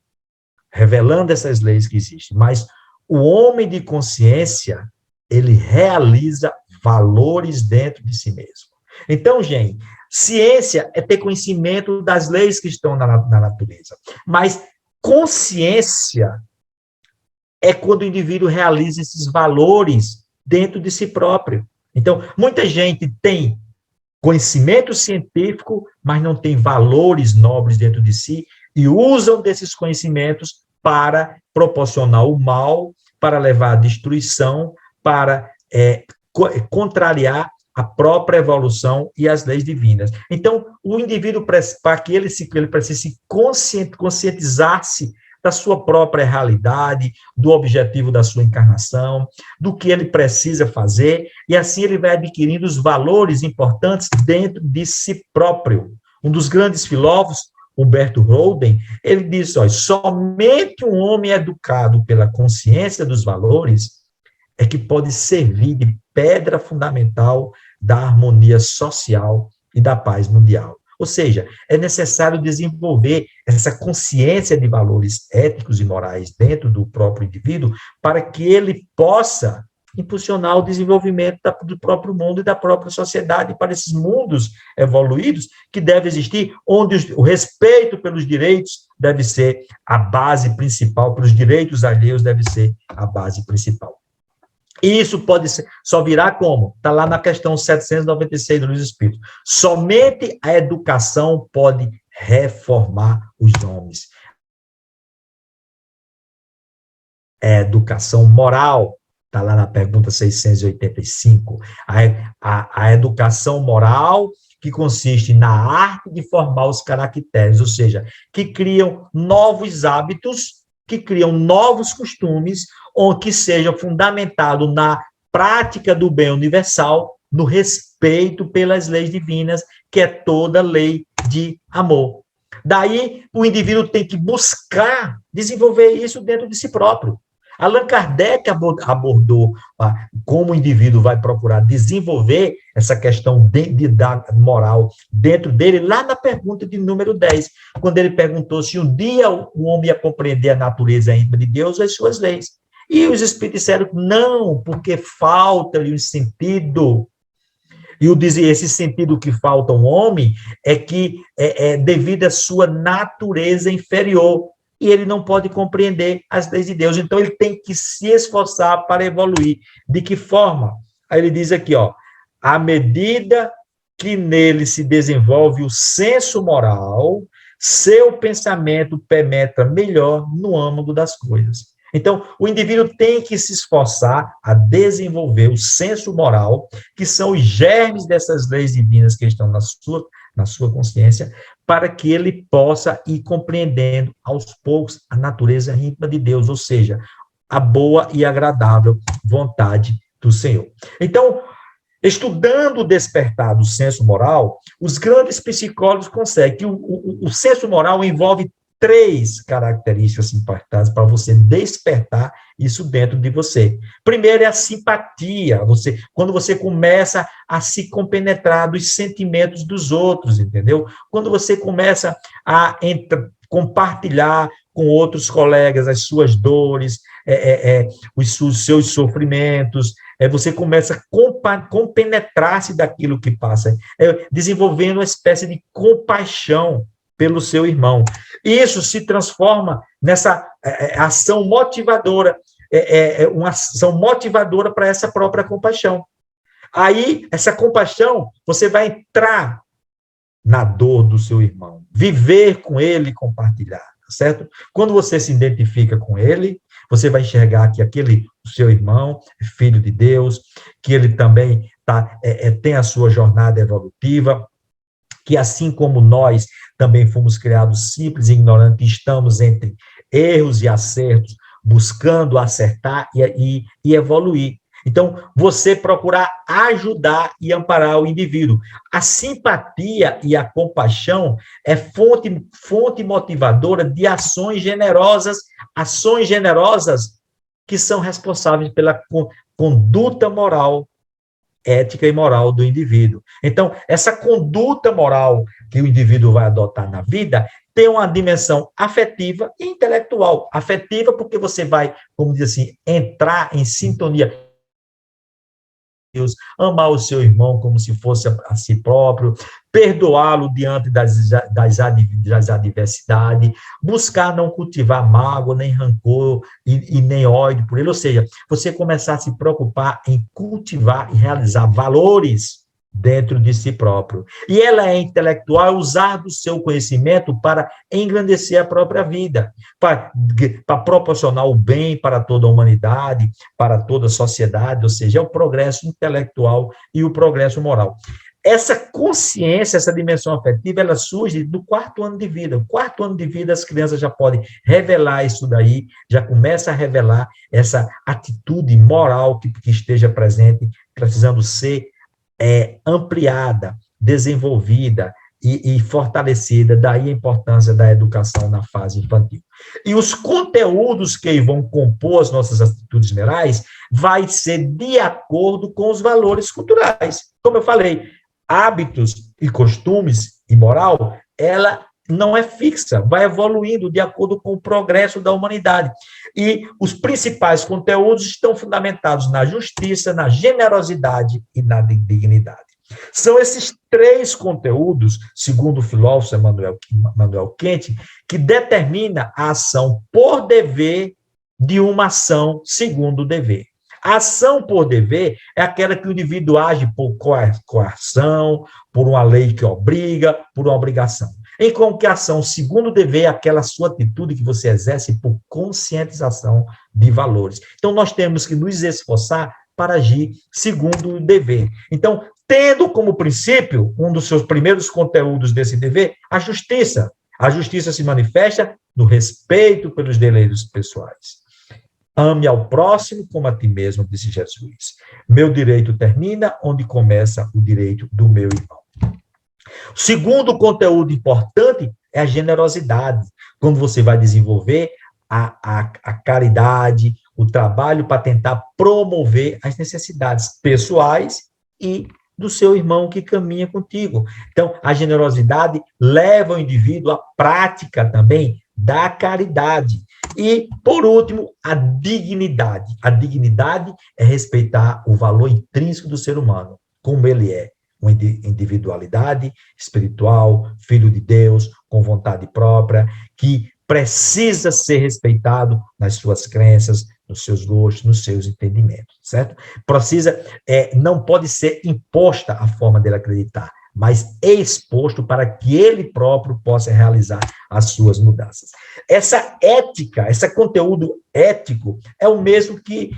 revelando essas leis que existem, mas o homem de consciência, ele realiza valores dentro de si mesmo. Então, gente, ciência é ter conhecimento das leis que estão na natureza, mas consciência é quando o indivíduo realiza esses valores dentro de si próprio. Então, muita gente tem conhecimento científico, mas não tem valores nobres dentro de si e usam desses conhecimentos para proporcionar o mal, para levar à destruição, para contrariar a própria evolução e as leis divinas. Então, o indivíduo, para que ele precisa se conscientizar-se da sua própria realidade, do objetivo da sua encarnação, do que ele precisa fazer, e assim ele vai adquirindo os valores importantes dentro de si próprio. Um dos grandes filósofos, Humberto Holden, ele diz, somente um homem educado pela consciência dos valores é que pode servir de pedra fundamental da harmonia social e da paz mundial. Ou seja, é necessário desenvolver essa consciência de valores éticos e morais dentro do próprio indivíduo para que ele possa impulsionar o desenvolvimento do próprio mundo e da própria sociedade para esses mundos evoluídos que deve existir, onde o respeito pelos direitos deve ser a base principal, pelos direitos alheios deve ser a base principal. E isso pode ser, só virá como? Está lá na questão 796 do Livro dos Espíritos. Somente a educação pode reformar os homens. É educação moral, está lá na pergunta 685. A educação moral que consiste na arte de formar os caracteres, ou seja, que criam novos hábitos, que criam novos costumes, ou que seja fundamentado na prática do bem universal, no respeito pelas leis divinas, que é toda lei de amor. Daí, o indivíduo tem que buscar desenvolver isso dentro de si próprio. Allan Kardec abordou como o indivíduo vai procurar desenvolver essa questão da moral dentro dele, lá na pergunta de número 10, quando ele perguntou se um dia o homem ia compreender a natureza íntima de Deus e as suas leis. E os espíritos disseram, não, porque falta-lhe um sentido. E esse sentido que falta ao homem é que é devido à sua natureza inferior, e ele não pode compreender as leis de Deus. Então, ele tem que se esforçar para evoluir. De que forma? Aí ele diz aqui, à medida que nele se desenvolve o senso moral, seu pensamento penetra melhor no âmago das coisas. Então, o indivíduo tem que se esforçar a desenvolver o senso moral, que são os germes dessas leis divinas que estão na sua consciência, para que ele possa ir compreendendo aos poucos a natureza íntima de Deus, ou seja, a boa e agradável vontade do Senhor. Então, estudando o despertar do senso moral, os grandes psicólogos conseguem que o senso moral envolve 3 características importantes para você despertar isso dentro de você. Primeiro é a simpatia, quando você começa a se compenetrar dos sentimentos dos outros, entendeu? Quando você começa a compartilhar com outros colegas as suas dores, os seus sofrimentos, você começa a compenetrar-se daquilo que passa, desenvolvendo uma espécie de compaixão pelo seu irmão. Isso se transforma nessa ação motivadora, uma ação motivadora para essa própria compaixão. Aí, essa compaixão, você vai entrar na dor do seu irmão, viver com ele e compartilhar, certo? Quando você se identifica com ele, você vai enxergar que o seu irmão é filho de Deus, que ele também tem a sua jornada evolutiva, que assim como nós também fomos criados simples e ignorantes, estamos entre erros e acertos, buscando acertar e evoluir. Então, você procurar ajudar e amparar o indivíduo. A simpatia e a compaixão é fonte motivadora de ações generosas que são responsáveis pela conduta moral, ética e moral do indivíduo. Então, essa conduta moral que o indivíduo vai adotar na vida tem uma dimensão afetiva e intelectual. Afetiva porque você vai, como diz assim, entrar em sintonia Deus, amar o seu irmão como se fosse a si próprio, perdoá-lo diante das adversidades, buscar não cultivar mágoa, nem rancor e nem ódio por ele, ou seja, você começar a se preocupar em cultivar e realizar valores dentro de si próprio. E ela é intelectual, usar do seu conhecimento para engrandecer a própria vida, para proporcionar o bem para toda a humanidade, para toda a sociedade, ou seja, é o progresso intelectual e o progresso moral. Essa consciência, essa dimensão afetiva, ela surge do 4º ano de vida. O 4º ano de vida, as crianças já podem revelar isso daí, já começa a revelar essa atitude moral que esteja presente, precisando ser ampliada, desenvolvida e fortalecida, daí a importância da educação na fase infantil. E os conteúdos que vão compor as nossas atitudes morais vai ser de acordo com os valores culturais. Como eu falei, hábitos e costumes e moral, ela não é fixa, vai evoluindo de acordo com o progresso da humanidade. E os principais conteúdos estão fundamentados na justiça, na generosidade e na dignidade. São esses 3 conteúdos, segundo o filósofo Immanuel Kant, que determina a ação por dever de uma ação segundo o dever. A ação por dever é aquela que o indivíduo age por coerção, por uma lei que obriga, por uma obrigação. Enquanto que a ação segundo o dever é aquela sua atitude que você exerce por conscientização de valores. Então, nós temos que nos esforçar para agir segundo o dever. Então, tendo como princípio, um dos seus primeiros conteúdos desse dever, a justiça. A justiça se manifesta no respeito pelos direitos pessoais. Ame ao próximo como a ti mesmo, disse Jesus. Meu direito termina onde começa o direito do meu irmão. O segundo conteúdo importante é a generosidade, quando você vai desenvolver a caridade, o trabalho para tentar promover as necessidades pessoais e do seu irmão que caminha contigo. Então, a generosidade leva o indivíduo à prática também da caridade. E, por último, a dignidade. A dignidade é respeitar o valor intrínseco do ser humano, como ele é. Uma individualidade espiritual, filho de Deus, com vontade própria, que precisa ser respeitado nas suas crenças, nos seus gostos, nos seus entendimentos, certo? Não pode ser imposta a forma dele acreditar, mas exposto para que ele próprio possa realizar as suas mudanças. Essa ética, esse conteúdo ético é o mesmo que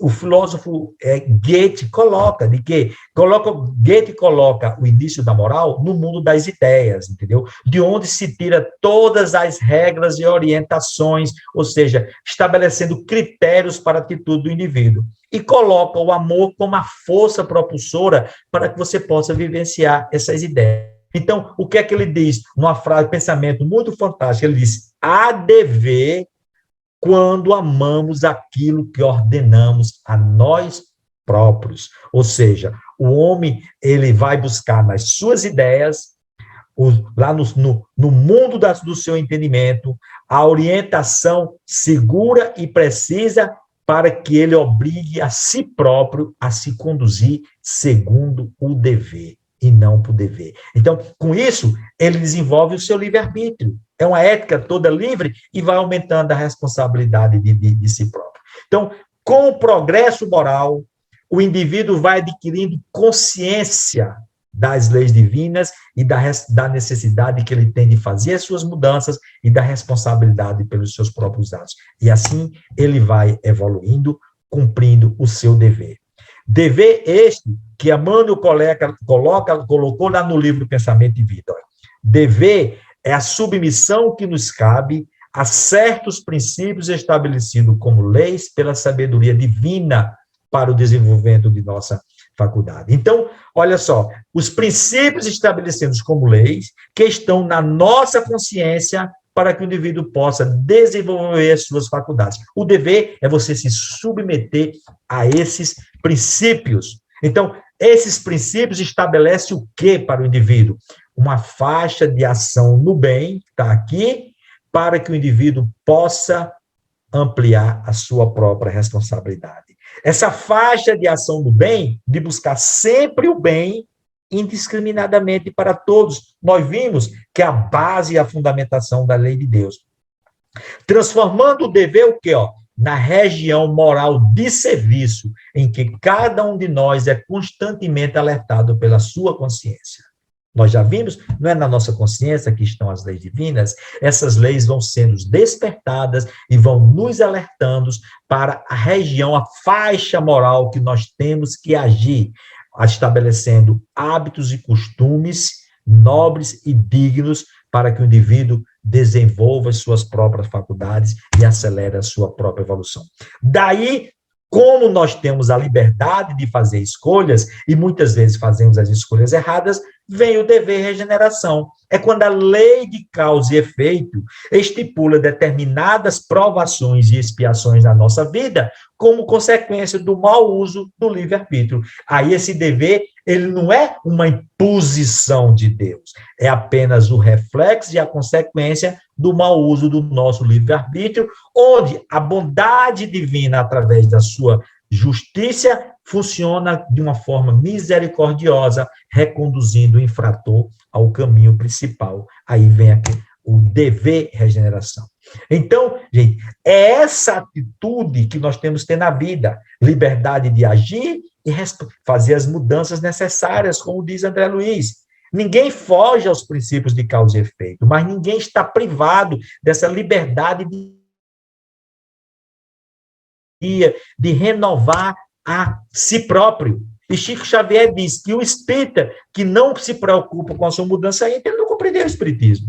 o filósofo Goethe coloca, Goethe coloca o início da moral no mundo das ideias, entendeu? De onde se tira todas as regras e orientações, ou seja, estabelecendo critérios para a atitude do indivíduo. E coloca o amor como a força propulsora para que você possa vivenciar essas ideias. Então, o que é que ele diz? Numa frase, pensamento muito fantástico, ele diz: há dever quando amamos aquilo que ordenamos a nós próprios. Ou seja, o homem, ele vai buscar nas suas ideias, lá no mundo do seu entendimento, a orientação segura e precisa para que ele obrigue a si próprio a se conduzir segundo o dever e não por dever. Então, com isso, ele desenvolve o seu livre-arbítrio. É uma ética toda livre e vai aumentando a responsabilidade de si próprio. Então, com o progresso moral, o indivíduo vai adquirindo consciência das leis divinas e da necessidade que ele tem de fazer as suas mudanças e da responsabilidade pelos seus próprios atos. E assim ele vai evoluindo, cumprindo o seu dever. Dever este que Emmanuel colocou lá no livro Pensamento e Vida. Dever é a submissão que nos cabe a certos princípios estabelecidos como leis pela sabedoria divina para o desenvolvimento de nossa faculdade. Então, olha só, os princípios estabelecidos como leis que estão na nossa consciência para que o indivíduo possa desenvolver as suas faculdades. O dever é você se submeter a esses princípios. Então, esses princípios estabelecem o que para o indivíduo? Uma faixa de ação no bem, está aqui, para que o indivíduo possa ampliar a sua própria responsabilidade. Essa faixa de ação do bem, de buscar sempre o bem, indiscriminadamente para todos. Nós vimos que a base e a fundamentação da lei de Deus. Transformando o dever, o quê? Na região moral de serviço, em que cada um de nós é constantemente alertado pela sua consciência. Nós já vimos, não é na nossa consciência que estão as leis divinas, essas leis vão sendo despertadas e vão nos alertando para a região, a faixa moral que nós temos que agir, estabelecendo hábitos e costumes nobres e dignos para que o indivíduo desenvolva as suas próprias faculdades e acelere a sua própria evolução. Daí, como nós temos a liberdade de fazer escolhas, e muitas vezes fazemos as escolhas erradas, vem o dever regeneração. É quando a lei de causa e efeito estipula determinadas provações e expiações na nossa vida, como consequência do mau uso do livre-arbítrio. Aí esse dever, ele não é uma imposição de Deus, é apenas o reflexo e a consequência do mau uso do nosso livre-arbítrio, onde a bondade divina, através da sua justiça, funciona de uma forma misericordiosa, reconduzindo o infrator ao caminho principal. Aí vem aqui o dever regeneração. Então, gente, é essa atitude que nós temos que ter na vida, liberdade de agir e fazer as mudanças necessárias, como diz André Luiz. Ninguém foge aos princípios de causa e efeito, mas ninguém está privado dessa liberdade de renovar a si próprio. E Chico Xavier diz que o espírita que não se preocupa com a sua mudança íntima, ele não compreendeu o espiritismo.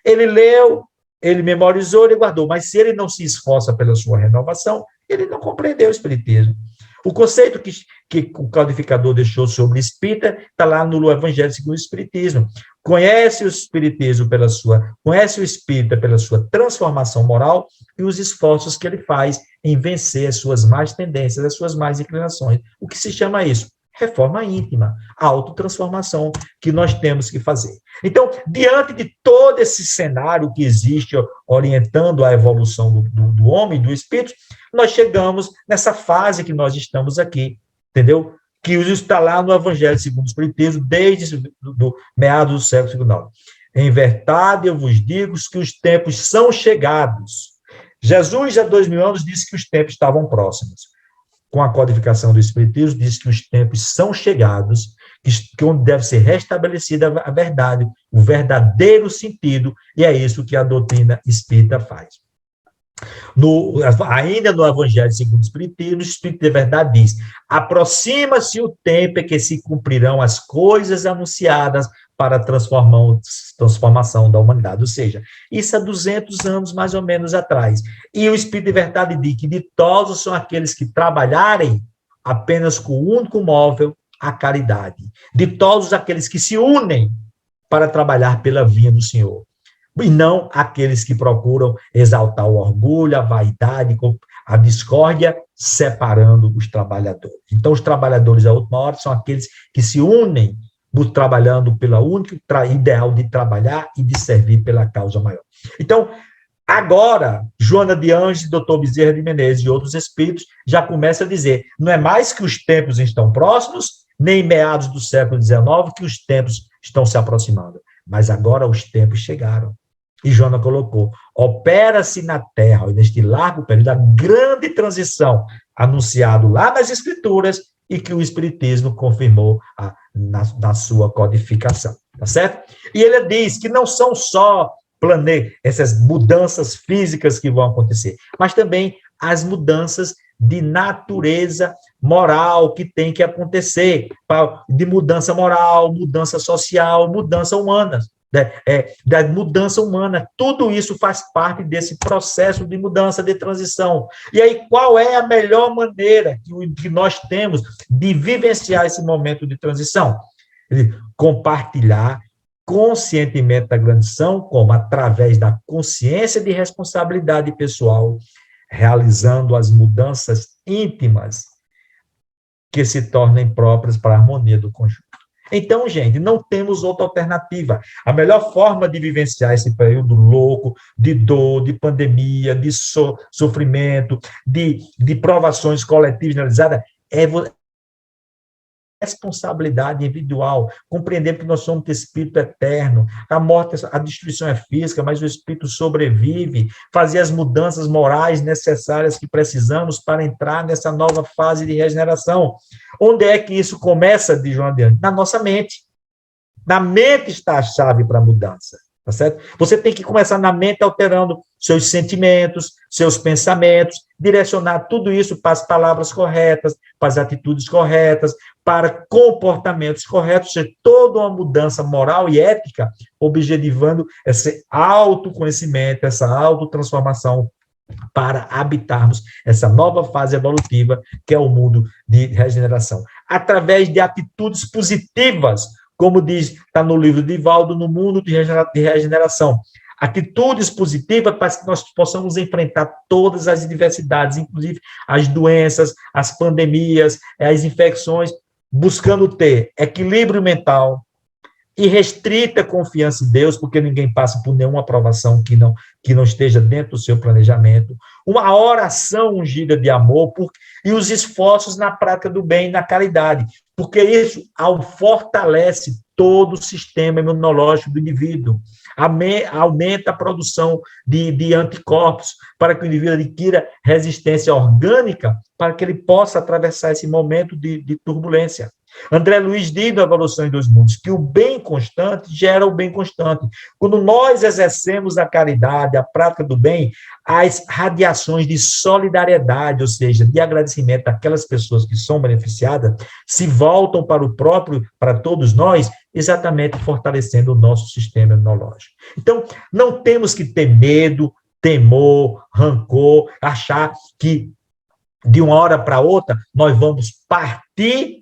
Ele leu, ele memorizou, ele guardou, mas se ele não se esforça pela sua renovação, ele não compreendeu o espiritismo. O conceito que o codificador deixou sobre espírita está lá no Evangelho segundo o Espiritismo. Conhece o espiritismo conhece o espírita pela sua transformação moral e os esforços que ele faz em vencer as suas más tendências, as suas más inclinações. O que se chama isso? Reforma íntima, a autotransformação que nós temos que fazer. Então, diante de todo esse cenário que existe orientando a evolução do homem, do espírito, nós chegamos nessa fase que nós estamos aqui, entendeu? Que está lá no Evangelho segundo o Espiritismo, desde do meados do século XIX. Em verdade, eu vos digo que os tempos são chegados. Jesus, há 2000 anos, disse que os tempos estavam próximos. Com a codificação do Espiritismo, diz que os tempos são chegados, que onde deve ser restabelecida a verdade, o verdadeiro sentido, e é isso que a doutrina espírita faz. Ainda no Evangelho segundo o Espiritismo, o Espírito de Verdade diz: aproxima-se o tempo em que se cumprirão as coisas anunciadas para a transformação da humanidade. Ou seja, isso há 200 anos, mais ou menos, atrás. E o Espírito de Verdade diz que ditosos são aqueles que trabalharem apenas com o único móvel, a caridade. Ditosos aqueles que se unem para trabalhar pela vinha do Senhor. E não aqueles que procuram exaltar o orgulho, a vaidade, a discórdia, separando os trabalhadores. Então, os trabalhadores, à última hora, são aqueles que se unem, trabalhando pelo único ideal de trabalhar e de servir pela causa maior. Então, agora, Joana de Anjos, Dr. Bezerra de Menezes e outros espíritos já começam a dizer, não é mais que os tempos estão próximos, nem meados do século XIX, que os tempos estão se aproximando. Mas agora os tempos chegaram. E Joana colocou, opera-se na Terra, neste largo período, a grande transição, anunciado lá nas Escrituras, e que o Espiritismo confirmou na sua codificação, tá certo? E ele diz que não são só essas mudanças físicas que vão acontecer, mas também as mudanças de natureza moral que tem que acontecer, de mudança moral, mudança social, mudança humana, da mudança humana, tudo isso faz parte desse processo de mudança, de transição. E aí, qual é a melhor maneira que nós temos de vivenciar esse momento de transição? Compartilhar conscientemente da gratidão, como através da consciência de responsabilidade pessoal, realizando as mudanças íntimas que se tornem próprias para a harmonia do conjunto. Então, gente, não temos outra alternativa. A melhor forma de vivenciar esse período louco, de dor, de pandemia, de sofrimento, de provações coletivas generalizadas, é responsabilidade individual, compreender que nós somos espírito eterno, a morte, a destruição é física, mas o espírito sobrevive, fazer as mudanças morais necessárias que precisamos para entrar nessa nova fase de regeneração. Onde é que isso começa, de João adiante? Na nossa mente. Na mente está a chave para a mudança. Tá certo? Você tem que começar na mente alterando seus sentimentos, seus pensamentos, direcionar tudo isso para as palavras corretas, para as atitudes corretas, para comportamentos corretos, ou seja, toda uma mudança moral e ética, objetivando esse autoconhecimento, essa autotransformação, para habitarmos essa nova fase evolutiva, que é o mundo de regeneração. Através de atitudes positivas, como diz, está no livro de Divaldo, no mundo de regeneração. Atitudes positivas para que nós possamos enfrentar todas as diversidades, inclusive as doenças, as pandemias, as infecções, buscando ter equilíbrio mental, irrestrita confiança em Deus, porque ninguém passa por nenhuma aprovação que não esteja dentro do seu planejamento, uma oração ungida de amor e os esforços na prática do bem e na caridade, porque isso fortalece todo o sistema imunológico do indivíduo, aumenta a produção de anticorpos, para que o indivíduo adquira resistência orgânica, para que ele possa atravessar esse momento de turbulência. André Luiz diz na Evolução em Dois Mundos que o bem constante gera o bem constante. Quando nós exercemos a caridade, a prática do bem, as radiações de solidariedade, ou seja, de agradecimento àquelas pessoas que são beneficiadas, se voltam para todos nós, exatamente fortalecendo o nosso sistema imunológico. Então, não temos que ter medo, temor, rancor, achar que de uma hora para outra nós vamos partir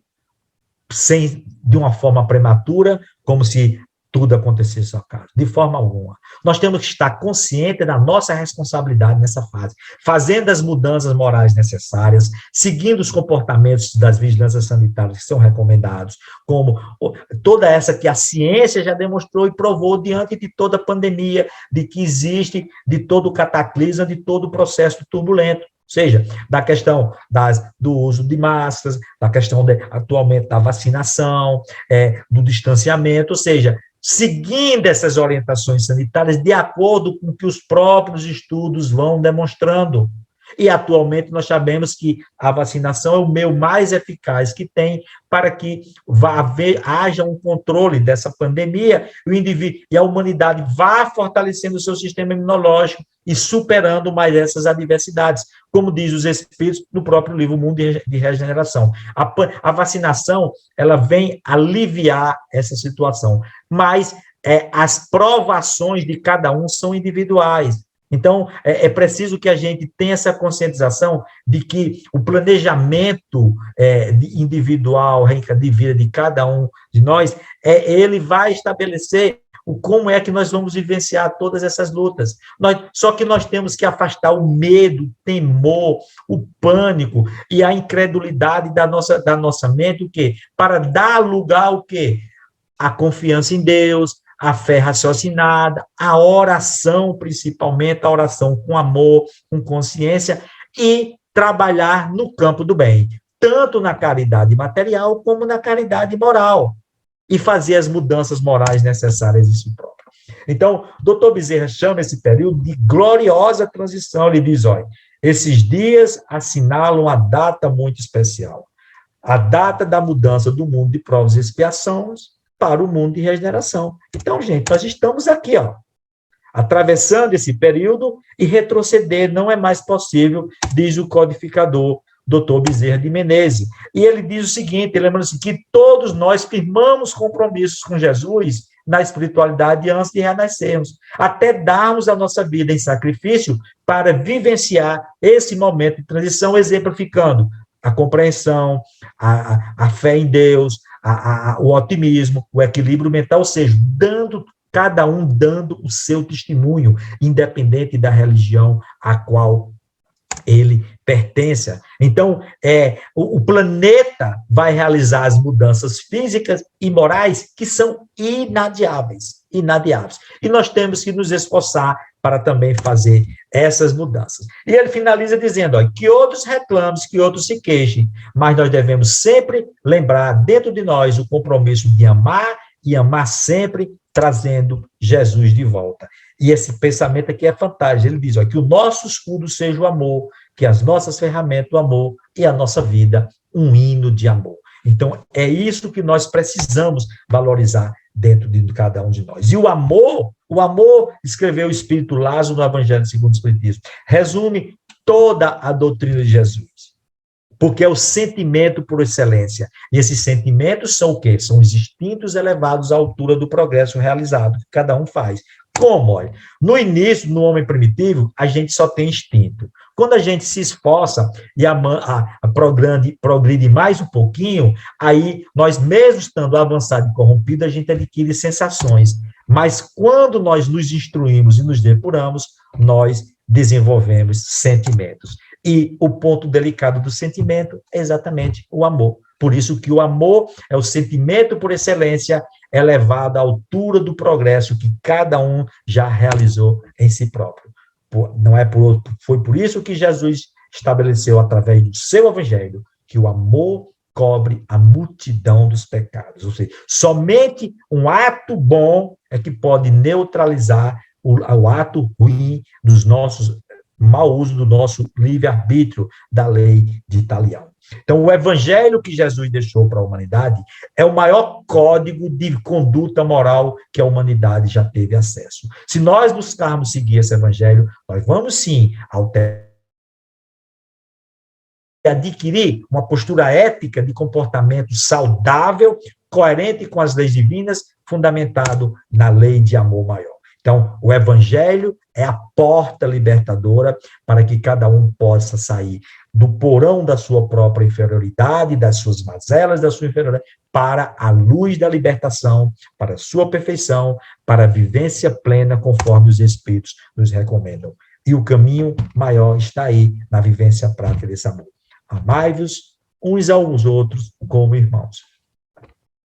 de uma forma prematura, como se tudo acontecesse ao acaso. De forma alguma. Nós temos que estar conscientes da nossa responsabilidade nessa fase, fazendo as mudanças morais necessárias, seguindo os comportamentos das vigilâncias sanitárias que são recomendados, como toda essa que a ciência já demonstrou e provou diante de toda a pandemia, de que existe, de todo o cataclisma, de todo o processo turbulento. Seja, da questão do uso de máscaras, da questão atualmente da vacinação, do distanciamento, ou seja, seguindo essas orientações sanitárias de acordo com o que os próprios estudos vão demonstrando. E, atualmente, nós sabemos que a vacinação é o meio mais eficaz que tem para que haja um controle dessa pandemia o indivíduo, e a humanidade vá fortalecendo o seu sistema imunológico e superando mais essas adversidades, como diz os Espíritos no próprio livro Mundo de Regeneração. A vacinação, ela vem aliviar essa situação, mas as provações de cada um são individuais. Então, é preciso que a gente tenha essa conscientização de que o planejamento individual, de vida de cada um de nós, ele vai estabelecer como é que nós vamos vivenciar todas essas lutas. Só que nós temos que afastar o medo, o temor, o pânico e a incredulidade da nossa mente, o quê? Para dar lugar ao quê? A confiança em Deus, a fé raciocinada, a oração, principalmente a oração com amor, com consciência, e trabalhar no campo do bem, tanto na caridade material como na caridade moral, e fazer as mudanças morais necessárias em si próprio. Então, Dr. Bezerra chama esse período de gloriosa transição. Ele diz, olha, esses dias assinalam uma data muito especial, a data da mudança do mundo de provas e expiações para o mundo de regeneração. Então, gente, nós estamos aqui, atravessando esse período, e retroceder não é mais possível, diz o codificador Dr. Bezerra de Menezes. E ele diz o seguinte, lembrando assim, que todos nós firmamos compromissos com Jesus na espiritualidade antes de renascermos, até darmos a nossa vida em sacrifício para vivenciar esse momento de transição, exemplificando a compreensão, a fé em Deus, o otimismo, o equilíbrio mental, ou seja, cada um dando o seu testemunho, independente da religião a qual ele pertença. Então, o planeta vai realizar as mudanças físicas e morais que são inadiáveis. E nós temos que nos esforçar para também fazer essas mudanças. E ele finaliza dizendo, que outros reclamem, que outros se queixem, mas nós devemos sempre lembrar dentro de nós o compromisso de amar e amar sempre, trazendo Jesus de volta. E esse pensamento aqui é fantástico. Ele diz, que o nosso escudo seja o amor, que as nossas ferramentas, o amor, e a nossa vida, um hino de amor. Então, é isso que nós precisamos valorizar dentro de cada um de nós. E o amor, escreveu o Espírito Lázaro no Evangelho segundo o Espiritismo, resume toda a doutrina de Jesus. Porque é o sentimento por excelência. E esses sentimentos são o quê? São os instintos elevados à altura do progresso realizado, que cada um faz. Como? Olha, no início, no homem primitivo, a gente só tem instinto. Quando a gente se esforça e progride mais um pouquinho, aí nós, mesmo estando avançado e corrompido, a gente adquire sensações. Mas quando nós nos instruímos e nos depuramos, nós desenvolvemos sentimentos. E o ponto delicado do sentimento é exatamente o amor. Por isso que o amor é o sentimento por excelência, elevado à altura do progresso que cada um já realizou em si próprio. Foi por isso que Jesus estabeleceu, através do seu evangelho, que o amor cobre a multidão dos pecados. Ou seja, somente um ato bom é que pode neutralizar o ato ruim dos nossos mau uso do nosso livre-arbítrio, da lei de Italião. Então, o evangelho que Jesus deixou para a humanidade é o maior código de conduta moral que a humanidade já teve acesso. Se nós buscarmos seguir esse evangelho, nós vamos sim adquirir uma postura ética de comportamento saudável, coerente com as leis divinas, fundamentado na lei de amor maior. Então, o evangelho é a porta libertadora para que cada um possa sair do porão da sua própria inferioridade, das suas mazelas, da sua inferioridade, para a luz da libertação, para a sua perfeição, para a vivência plena, conforme os Espíritos nos recomendam. E o caminho maior está aí, na vivência prática desse amor. Amai-vos uns aos outros como irmãos.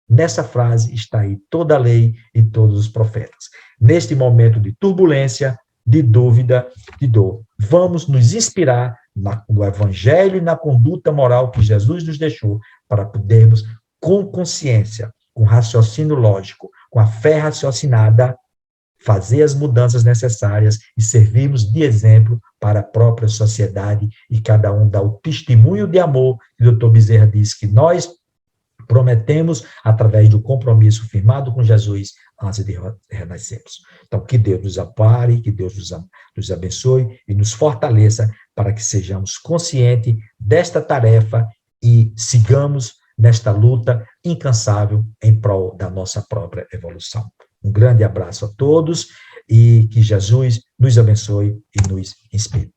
Nessa frase está aí toda a lei e todos os profetas. Neste momento de turbulência, de dúvida, de dor, vamos nos inspirar no evangelho e na conduta moral que Jesus nos deixou para podermos, com consciência, com raciocínio lógico, com a fé raciocinada, fazer as mudanças necessárias e servirmos de exemplo para a própria sociedade e cada um dá o testemunho de amor que o Dr. Bezerra diz que nós prometemos através do compromisso firmado com Jesus antes de renascermos. Então, que Deus nos ampare, que Deus nos abençoe e nos fortaleça para que sejamos conscientes desta tarefa e sigamos nesta luta incansável em prol da nossa própria evolução. Um grande abraço a todos e que Jesus nos abençoe e nos inspire.